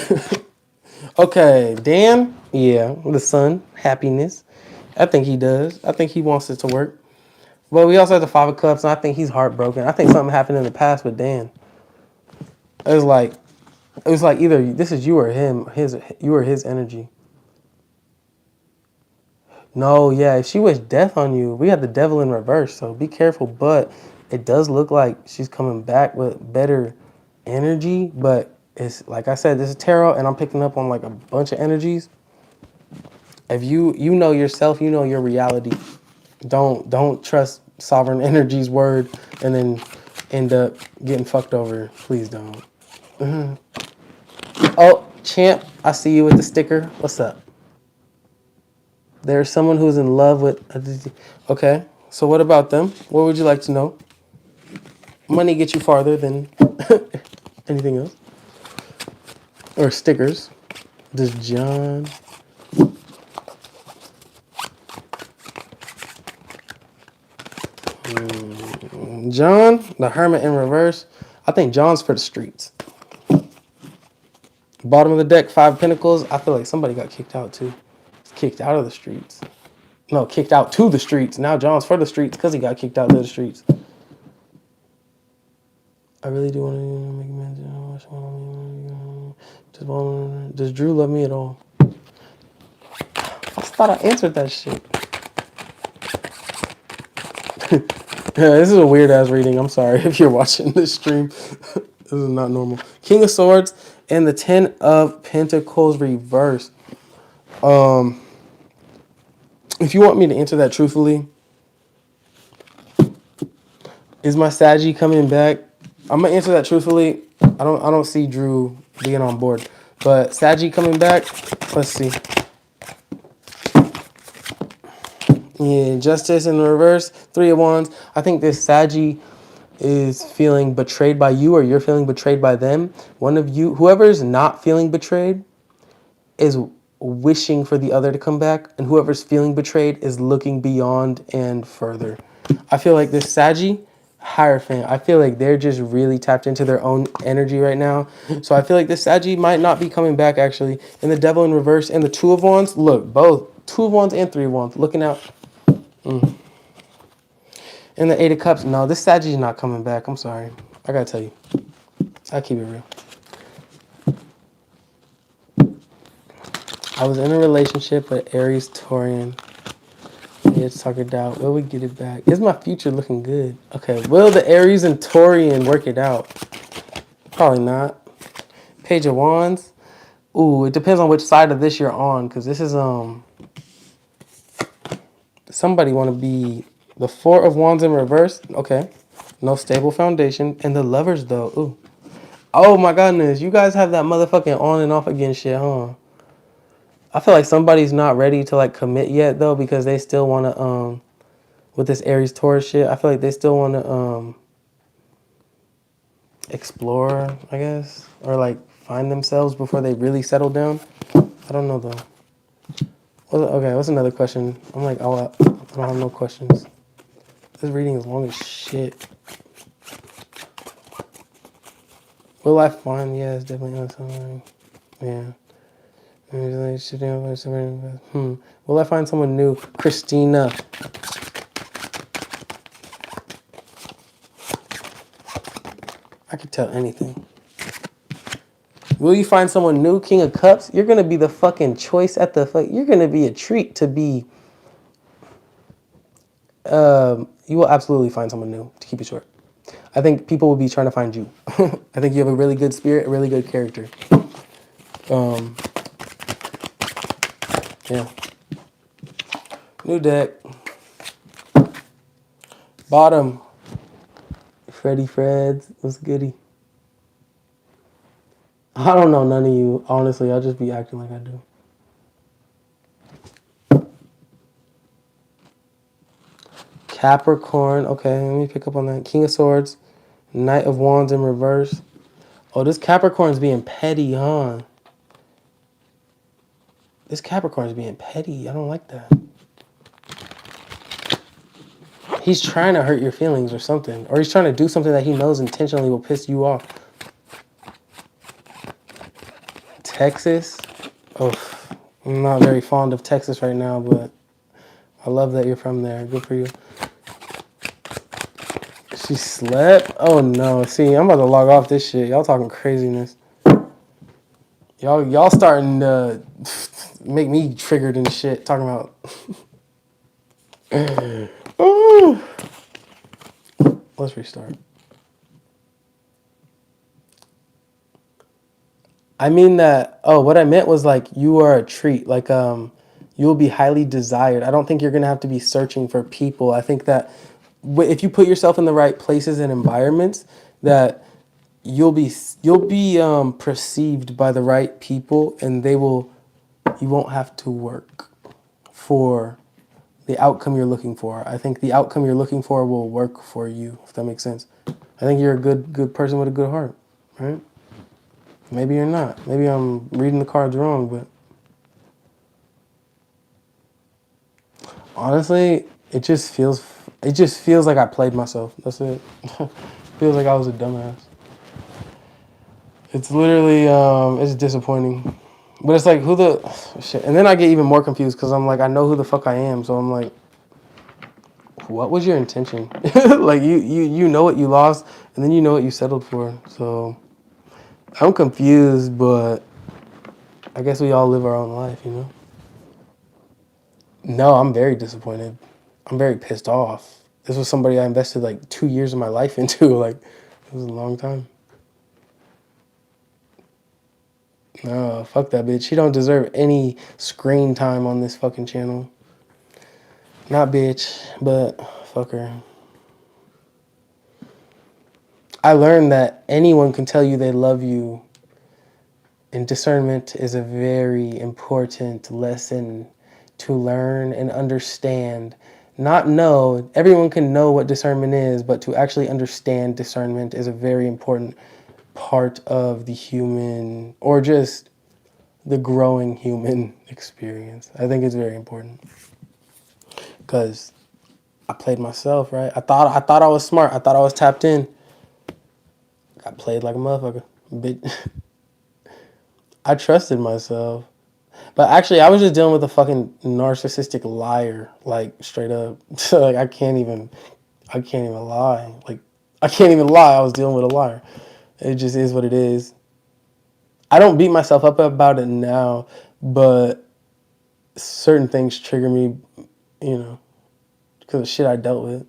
Okay, Dan. Yeah, the sun, happiness. I think he does. I think he wants it to work. But we also have the Five of Cups, and I think he's heartbroken. I think something happened in the past with Dan. It was like either this is you or him. You or his energy. No, yeah, if she wished death on you, we had the devil in reverse, so be careful. But it does look like she's coming back with better energy. But it's like I said, this is tarot, and I'm picking up on like a bunch of energies. If you know yourself, you know your reality. Don't trust sovereign energy's word and then end up getting fucked over. Please don't. Oh, champ, I see you with the sticker. What's up? There's someone who's in love with. Okay, so what about them? What would you like to know? Money gets you farther than anything else. Or stickers. Does John? John, the Hermit in reverse. I think John's for the streets. Bottom of the deck, 5 Pentacles. I feel like somebody got kicked out too. Kicked out of the streets. No, kicked out to the streets. Now John's for the streets because he got kicked out to the streets. I really do want to make a man. Does Drew love me at all? I thought I answered that shit. Yeah, this is a weird ass reading. I'm sorry if you're watching this stream. This is not normal. King of Swords and the 10 of Pentacles reversed. If you want me to answer that truthfully, is my Saggy coming back? I'm gonna answer that truthfully. I don't see Drew being on board, but Saggy coming back. Let's see. Yeah, Justice in reverse, 3 of Wands. I think this Saggy is feeling betrayed by you, or you're feeling betrayed by them. One of you, whoever's not feeling betrayed, is wishing for the other to come back, and whoever's feeling betrayed is looking beyond and further. I feel like this Saggy Hierophant, I feel like they're just really tapped into their own energy right now. So I feel like this Saggy might not be coming back actually. And the Devil in reverse and the 2 of Wands, look, both 2 of Wands and 3 of Wands, looking out. And the 8 of Cups, no, this Saggy's not coming back. I'm sorry. I gotta tell you. I keep it real. I was in a relationship with Aries Taurian. It's talking out. Will we get it back? Is my future looking good? Okay. Will the Aries and Taurian work it out? Probably not. Page of Wands. Ooh, it depends on which side of this you're on, because this is somebody want to be the 4 of Wands in reverse. Okay. No stable foundation. And the Lovers though. Ooh. Oh my goodness. You guys have that motherfucking on and off again shit, huh? I feel like somebody's not ready to like commit yet though, because they still want to with this Aries Taurus shit. I feel like they still want to explore, I guess, or like find themselves before they really settle down. I don't know though. Okay, what's another question? I'm like, oh, I don't have no questions. This reading is long as shit. Will I find? Yeah, it's definitely on something. Yeah. Will I find someone new? Christina. I could tell anything. Will you find someone new? King of Cups. You're gonna be the fucking choice at the fuck. You're gonna be a treat to be. You will absolutely find someone new. To keep it short, I think people will be trying to find you. I think you have a really good spirit, a really good character. Yeah. New deck. Bottom. Freddie Freds. What's goody? I don't know none of you. Honestly, I'll just be acting like I do. Capricorn. Okay, let me pick up on that. King of Swords. Knight of Wands in reverse. Oh, this Capricorn's being petty, huh? This Capricorn's being petty. I don't like that. He's trying to hurt your feelings or something. Or he's trying to do something that he knows intentionally will piss you off. Texas. Oh, I'm not very fond of Texas right now, but I love that you're from there. Good for you. She slept? Oh no. See, I'm about to log off this shit. Y'all talking craziness. Y'all starting to make me triggered and shit. Talking about. Ooh. Let's restart. I mean that. Oh, what I meant was like you are a treat. Like you will be highly desired. I don't think you're gonna have to be searching for people. I think that if you put yourself in the right places and environments, that you'll be perceived by the right people, and you won't have to work for the outcome you're looking for. I think the outcome you're looking for will work for you, if that makes sense. I think you're a good person with a good heart, right? Maybe you're not. Maybe I'm reading the cards wrong, but honestly, it just feels like I played myself. That's it. Feels like I was a dumbass. It's literally, it's disappointing. But it's like, who the shit? And then I get even more confused because I'm like, I know who the fuck I am. So I'm like, what was your intention? Like, you know what you lost, and then you know what you settled for. So I'm confused, but I guess we all live our own life, you know? No, I'm very disappointed. I'm very pissed off. This was somebody I invested like 2 years of my life into. Like, it was a long time. No, fuck that bitch. She don't deserve any screen time on this fucking channel. Not bitch, but fuck her. I learned that anyone can tell you they love you, and discernment is a very important lesson to learn and understand. Not know, everyone can know what discernment is, but to actually understand discernment is a very important part of the human, or just the growing human experience. I think it's very important because I played myself, right? I thought I was smart. I thought I was tapped in. Got played like a motherfucker. I trusted myself. But actually, I was just dealing with a fucking narcissistic liar, like straight up. So like, I can't even lie. Like, I can't even lie. I was dealing with a liar. It just is what it is. I don't beat myself up about it now, but certain things trigger me, you know, because of shit I dealt with.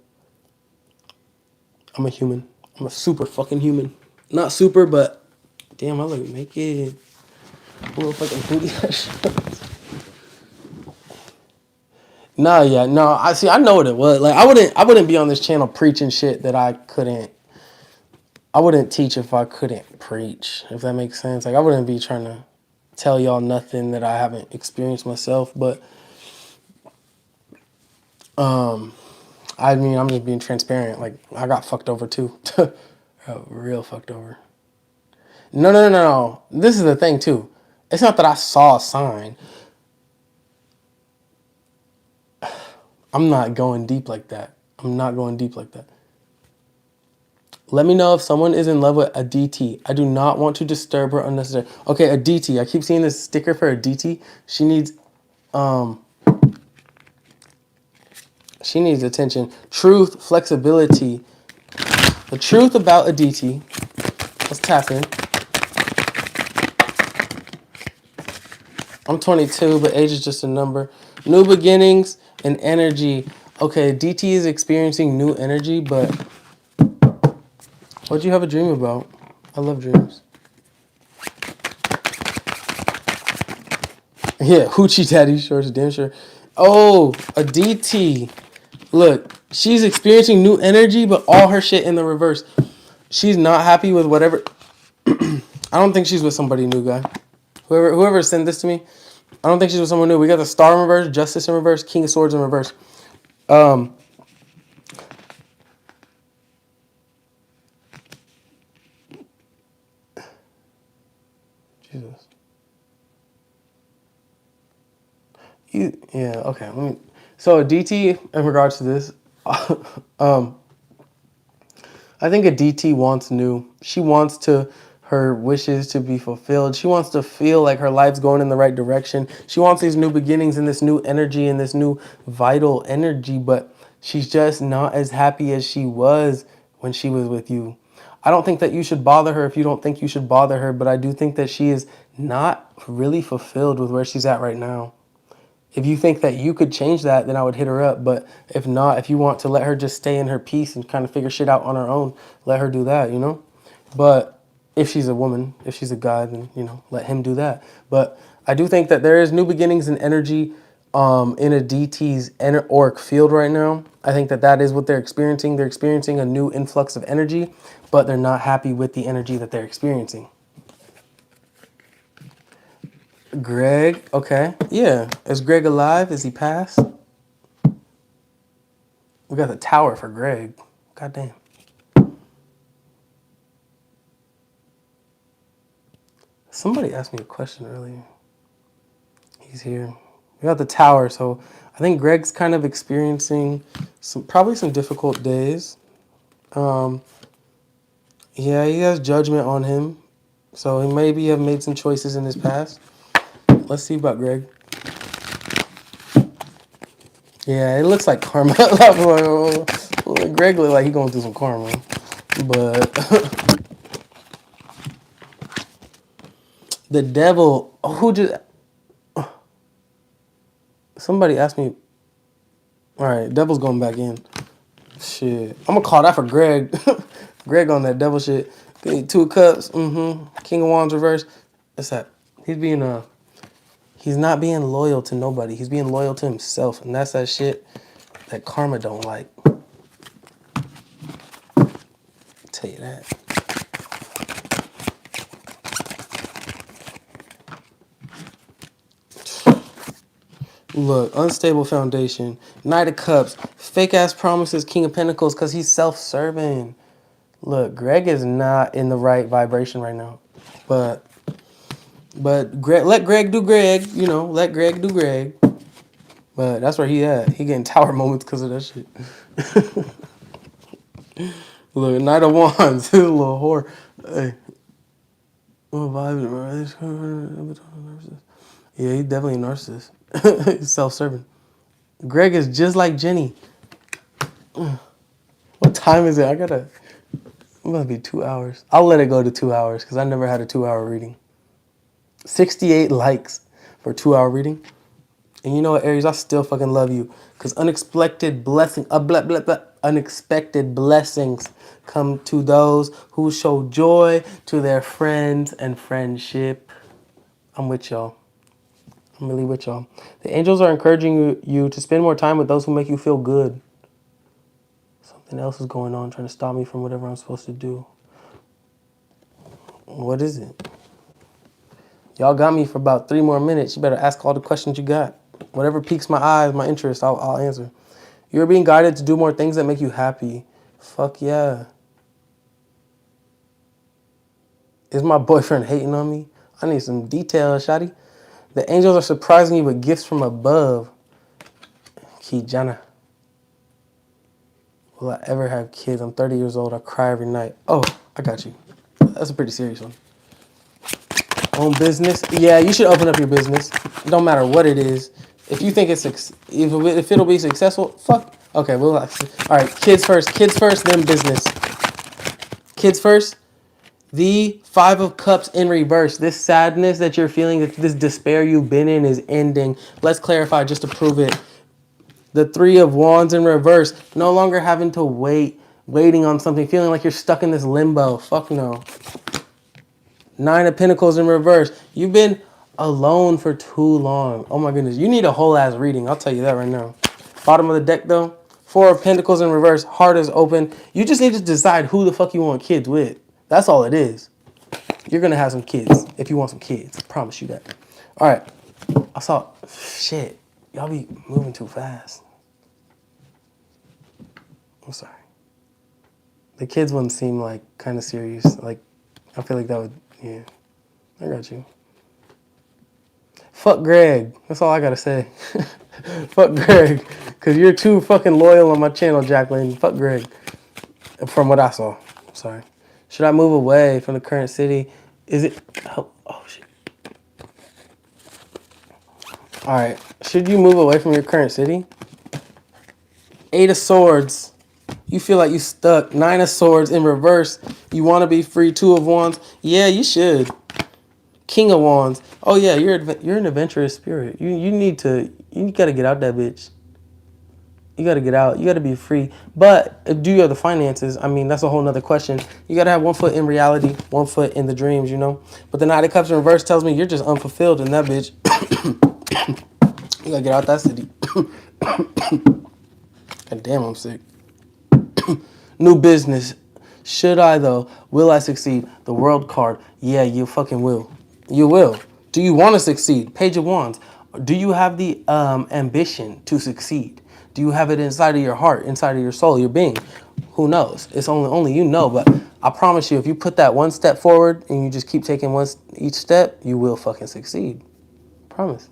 I'm a human. I'm a super fucking human. Not super, but damn, I look naked. Little fucking booty. No, yeah, no. I see. I know what it was. Like, I wouldn't be on this channel preaching shit that I couldn't. I wouldn't teach if I couldn't preach. If that makes sense. Like, I wouldn't be trying to tell y'all nothing that I haven't experienced myself. But, I mean, I'm just being transparent. Like, I got fucked over too. Got real fucked over. No. This is the thing too. It's not that I saw a sign. I'm not going deep like that. I'm not going deep like that. Let me know if someone is in love with a DT. I do not want to disturb her unnecessarily. Okay, a DT. I keep seeing this sticker for a DT. Um she needs attention. Truth, flexibility. The truth about a DT. Let's tap in. I'm 22, but age is just a number. New beginnings and energy. Okay, DT is experiencing new energy, but what'd you have a dream about? I love dreams. Yeah, hoochie daddy shorts, damn sure. Oh, a DT. Look, she's experiencing new energy, but all her shit in the reverse. She's not happy with whatever. I don't think she's with somebody new, guy. Whoever sent this to me, I don't think she's with someone new. We got the Star in reverse, Justice in reverse, King of Swords in reverse. Jesus. Yeah, okay. So a DT in regards to this, I think a DT wants new. She wants her wishes to be fulfilled. She wants to feel like her life's going in the right direction. She wants these new beginnings and this new energy and this new vital energy, but she's just not as happy as she was when she was with you. I don't think that you should bother her if you don't think you should bother her, but I do think that she is not really fulfilled with where she's at right now. If you think that you could change that, then I would hit her up. But if not, if you want to let her just stay in her peace and kind of figure shit out on her own, let her do that, you know? But if she's a woman, if she's a guy, then, you know, let him do that. But I do think that there is new beginnings and energy in a DT's auric field right now. I think that that is what they're experiencing. They're experiencing a new influx of energy, but they're not happy with the energy that they're experiencing. Greg, okay. Yeah. Is Greg alive? Is he passed? We got the tower for Greg. God damn. Somebody asked me a question earlier. He's here. We got the tower, so I think Greg's kind of experiencing probably some difficult days. Yeah, he has judgment on him. So he maybe have made some choices in his past. Let's see about Greg. Yeah, it looks like karma. Greg look like he going through some karma. But the devil, who just... Somebody asked me... All right, devil's going back in. Shit. I'm going to call that for Greg. Greg on that devil shit. 2 cups. King of Wands reverse. What's that? He's not being loyal to nobody. He's being loyal to himself. And that's that shit that karma don't like. I'll tell you that. Look, unstable foundation. Knight of Cups. Fake ass promises. King of Pentacles because he's self-serving. Look, Greg is not in the right vibration right now. But Greg, let Greg do Greg. You know, let Greg do Greg. But that's where he at. He getting tower moments because of that shit. Look, Knight of Wands. This little whore. Hey. Yeah, he's definitely a narcissist. He's self-serving. Greg is just like Jenny. What time is it? I'm gonna be 2 hours. I'll let it go to 2 hours because I never had a 2-hour reading. 68 likes for a 2-hour reading. And you know what, Aries? I still fucking love you because unexpected unexpected blessings come to those who show joy to their friends and friendship. I'm with y'all. I'm really with y'all. The angels are encouraging you to spend more time with those who make you feel good. Something else is going on, trying to stop me from whatever I'm supposed to do. What is it? Y'all got me for about 3 more minutes. You better ask all the questions you got. Whatever piques my eyes, my interest, I'll answer. You're being guided to do more things that make you happy. Fuck yeah. Is my boyfriend hating on me? I need some details, shawty. The angels are surprising you with gifts from above. Kijana. Will I ever have kids? I'm 30 years old. I cry every night. Oh, I got you. That's a pretty serious one. Own business? Yeah, you should open up your business. It don't matter what it is. If you think it's if it'll be successful, fuck. Okay, well, all right. Kids first, then business. Kids first. The 5 of Cups in reverse. This sadness that you're feeling, this despair you've been in is ending. Let's clarify just to prove it. The 3 of Wands in reverse. No longer having to waiting on something, feeling like you're stuck in this limbo. Fuck no. 9 of Pentacles in reverse. You've been alone for too long. Oh my goodness. You need a whole ass reading. I'll tell you that right now. Bottom of the deck though. 4 of Pentacles in reverse. Heart is open. You just need to decide who the fuck you want kids with. That's all it is. You're going to have some kids if you want some kids. I promise you that. All right. I saw... Shit. Y'all be moving too fast. I'm sorry. The kids wouldn't seem like kind of serious. Like, I feel like that would... Yeah. I got you. Fuck Greg. That's all I got to say. Fuck Greg. Because you're too fucking loyal on my channel, Jacqueline. Fuck Greg. From what I saw. Sorry. Should I move away from the current city? Is it... Oh, shit. All right. Should you move away from your current city? 8 of Swords. You feel like you stuck. 9 of Swords in reverse. You want to be free. 2 of Wands. Yeah, you should. King of Wands. Oh, yeah, you're an adventurous spirit. You got to get out that bitch. You got to get out. You got to be free. But do you have the finances? I mean, that's a whole nother question. You got to have 1 foot in reality, 1 foot in the dreams, you know? But the 9 of Cups in reverse tells me you're just unfulfilled in that bitch. You got to get out that city. God damn, I'm sick. New business. Should I, though? Will I succeed? The World card. Yeah, you fucking will. You will. Do you want to succeed? Page of Wands. Do you have the ambition to succeed? Do you have it inside of your heart, inside of your soul, your being? Who knows? It's only you know. But I promise you, if you put that 1 step forward and you just keep taking each step, you will fucking succeed. Promise.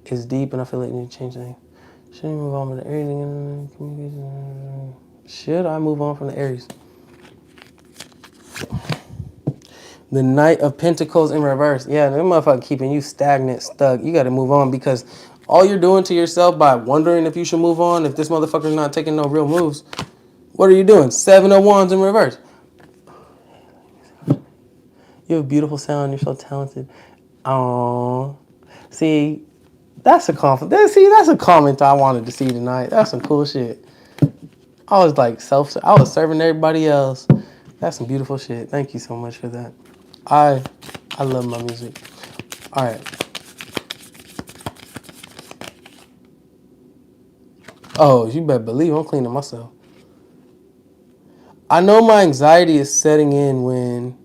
It's deep, and I feel like I need to change things. Should I move on from the Aries? Should I move on from the Aries? The Knight of Pentacles in reverse. Yeah, that motherfucker keeping you stagnant, stuck. You got to move on because all you're doing to yourself by wondering if you should move on, if this motherfucker's not taking no real moves, what are you doing? 7 of Wands in reverse. You have a beautiful sound. You're so talented. Oh, see, that's a compliment. See, that's a comment I wanted to see tonight. That's some cool shit. I was like I was serving everybody else. That's some beautiful shit. Thank you so much for that. I love my music. All right. Oh, you better believe I'm cleaning myself. I know my anxiety is setting in when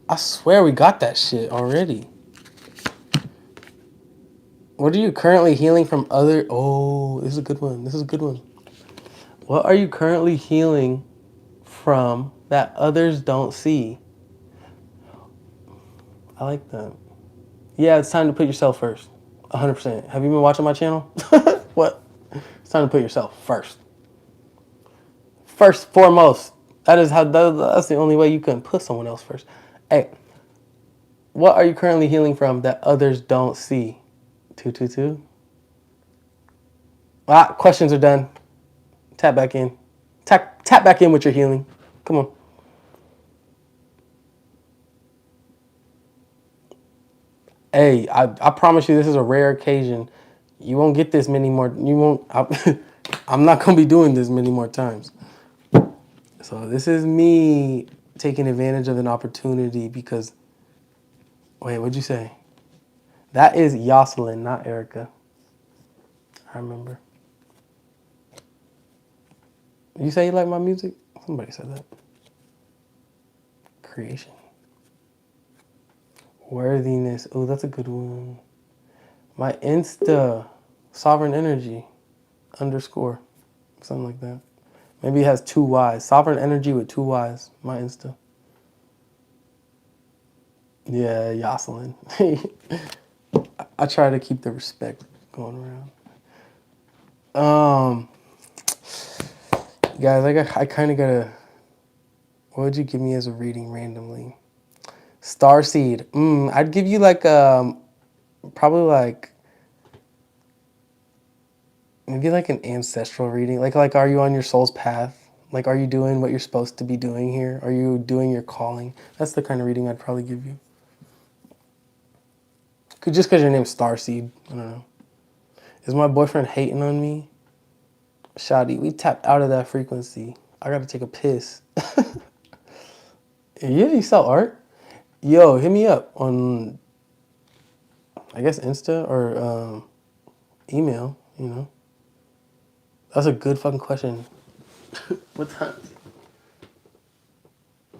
I swear we got that shit already. What are you currently healing from other? Oh, this is a good one. This is a good one. What are you currently healing from that others don't see? I like that. Yeah, it's time to put yourself first. 100%. Have you been watching my channel? What? It's time to put yourself first. First, foremost. That's the only way you can put someone else first. Hey, what are you currently healing from that others don't see? 222. Questions are done. Tap back in. Tap back in with your healing. Come on. Hey, I promise you this is a rare occasion. You won't get this many more. You won't. I'm not going to be doing this many more times. So this is me taking advantage of an opportunity because... Wait, what'd you say? That is Yoselin, not Erica. I remember. You say you like my music? Somebody said that. Creation. Worthiness. Oh, that's a good one. My Insta. Sovereign Energy. _ Something like that. Maybe it has 2 Y's. Sovereign Energy with 2 Y's. My Insta. Yeah, Yoselin. I try to keep the respect going around. Guys, I kind of gotta... What would you give me as a reading randomly? Starseed. I'd give you like probably like maybe like an ancestral reading. Like are you on your soul's path? Like are you doing what you're supposed to be doing here? Are you doing your calling? That's the kind of reading I'd probably give you. Just because your name's Starseed. I don't know. Is my boyfriend hating on me? Shawty, we tapped out of that frequency. I gotta take a piss. Yeah, you sell art? Yo, hit me up on, I guess, Insta or email, you know. That's a good fucking question. What time?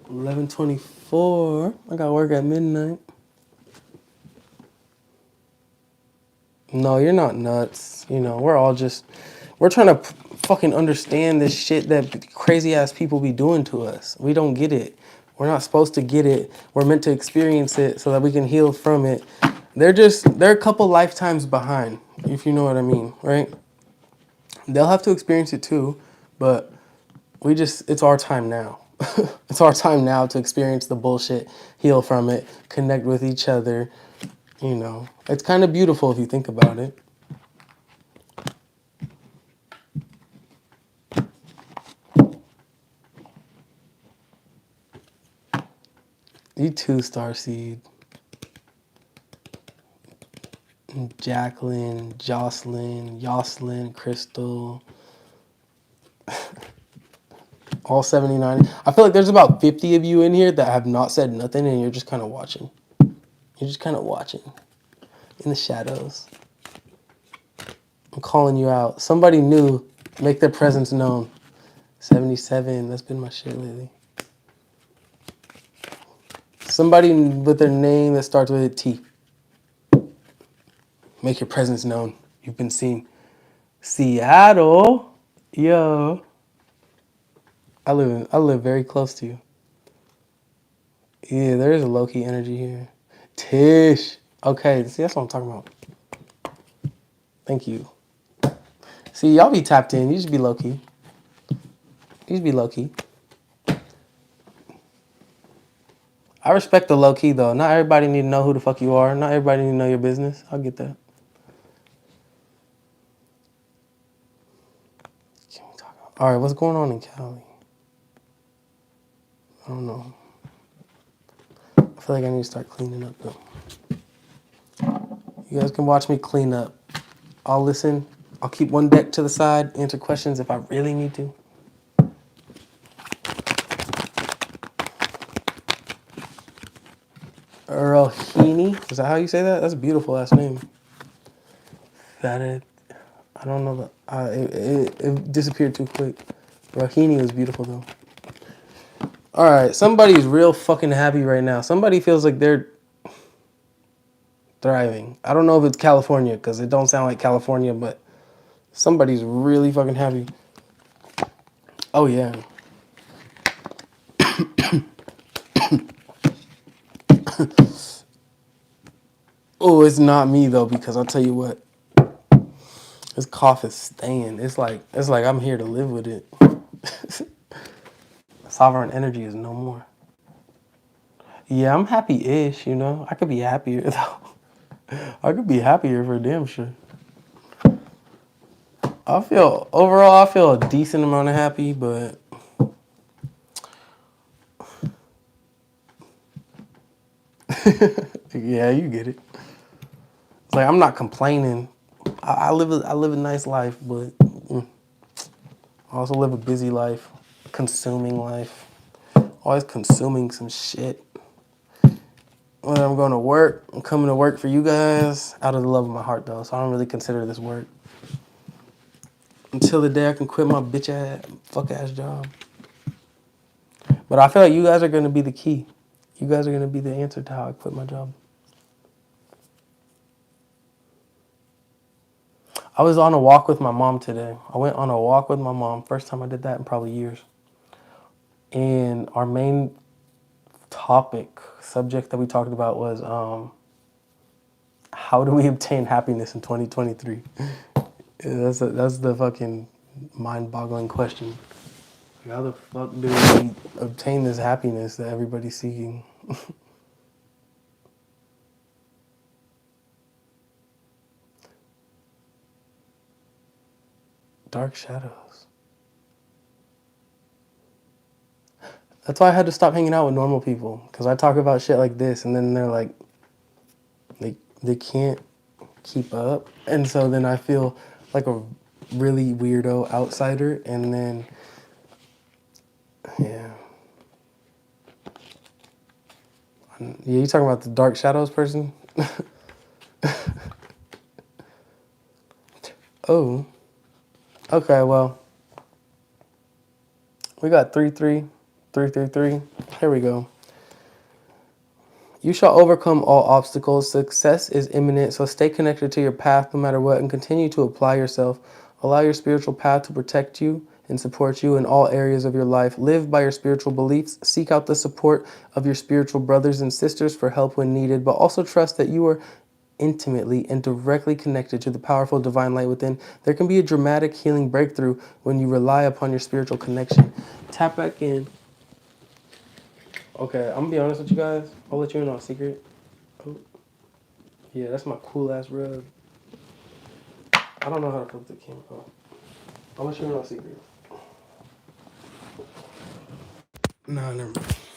11:24. I got work at midnight. No, you're not nuts. You know, we're trying to fucking understand this shit that crazy ass people be doing to us. We don't get it. We're not supposed to get it. We're meant to experience it so that we can heal from it. They're a couple lifetimes behind, if you know what I mean, right? They'll have to experience it too, but it's our time now. It's our time now to experience the bullshit, heal from it, connect with each other. You know, it's kind of beautiful if you think about it. You too, Starseed. Jacqueline, Jocelyn, Yoselin, Crystal. All 79. I feel like there's about 50 of you in here that have not said nothing and you're just kind of watching. You're just kind of watching in the shadows. I'm calling you out. Somebody new, make their presence known. 77, that's been my shit lately. Somebody with their name that starts with a T. Make your presence known. You've been seen. Seattle. Yo. I live very close to you. Yeah, there is a low-key energy here. Tish. Okay, see, that's what I'm talking about. Thank you. See, y'all be tapped in. You just be low-key. I respect the low key though. Not everybody need to know who the fuck you are. Not everybody need to know your business. I'll get that. All right, what's going on in Cali? I don't know. I feel like I need to start cleaning up though. You guys can watch me clean up. I'll listen. I'll keep one deck to the side, answer questions if I really need to. Rohini, is that how you say that? That's a beautiful last name. That it. I don't know that. It disappeared too quick. Rohini was beautiful though. All right, somebody's real fucking happy right now. Somebody feels like they're thriving. I don't know if it's California because it don't sound like California, but somebody's really fucking happy. Oh yeah. Oh, it's not me though because I'll tell you what. This cough is staying. It's like I'm here to live with it. Sovereign energy is no more. Yeah, I'm happy-ish, you know. I could be happier though. I could be happier for damn sure. I feel a decent amount of happy, but yeah, you get it. It's like I'm not complaining. I live a nice life, but I also live a busy life, consuming life. Always consuming some shit. When I'm going to work, I'm coming to work for you guys out of the love of my heart though, so I don't really consider this work. Until the day I can quit my bitch ass, fuck ass job. But I feel like you guys are gonna be the key. You guys are gonna be the answer to how I quit my job. I was on a walk with my mom today. I went on a walk with my mom. First time I did that in probably years. And our main subject that we talked about was how do we obtain happiness in 2023? That's the fucking mind-boggling question. How the fuck do we obtain this happiness that everybody's seeking? Dark shadows. That's why I had to stop hanging out with normal people. Because I talk about shit like this and then they're like, they can't keep up. And so then I feel like a really weirdo outsider. And then, yeah. Yeah, you talking about the dark shadows person? Oh. Okay, well. We got 3-3. Here we go. You shall overcome all obstacles. Success is imminent, so stay connected to your path no matter what and continue to apply yourself. Allow your spiritual path to protect you and support you in all areas of your life. Live by your spiritual beliefs. Seek out the support of your spiritual brothers and sisters for help when needed, but also trust that you are intimately and directly connected to the powerful divine light within. There can be a dramatic healing breakthrough when you rely upon your spiritual connection. Tap back in. Okay, I'm gonna be honest with you guys. I'll let you in on a secret. Oh, yeah, that's my cool ass rug. I don't know how to flip the camera. Oh, I'll let you in on a secret. Nah, never mind.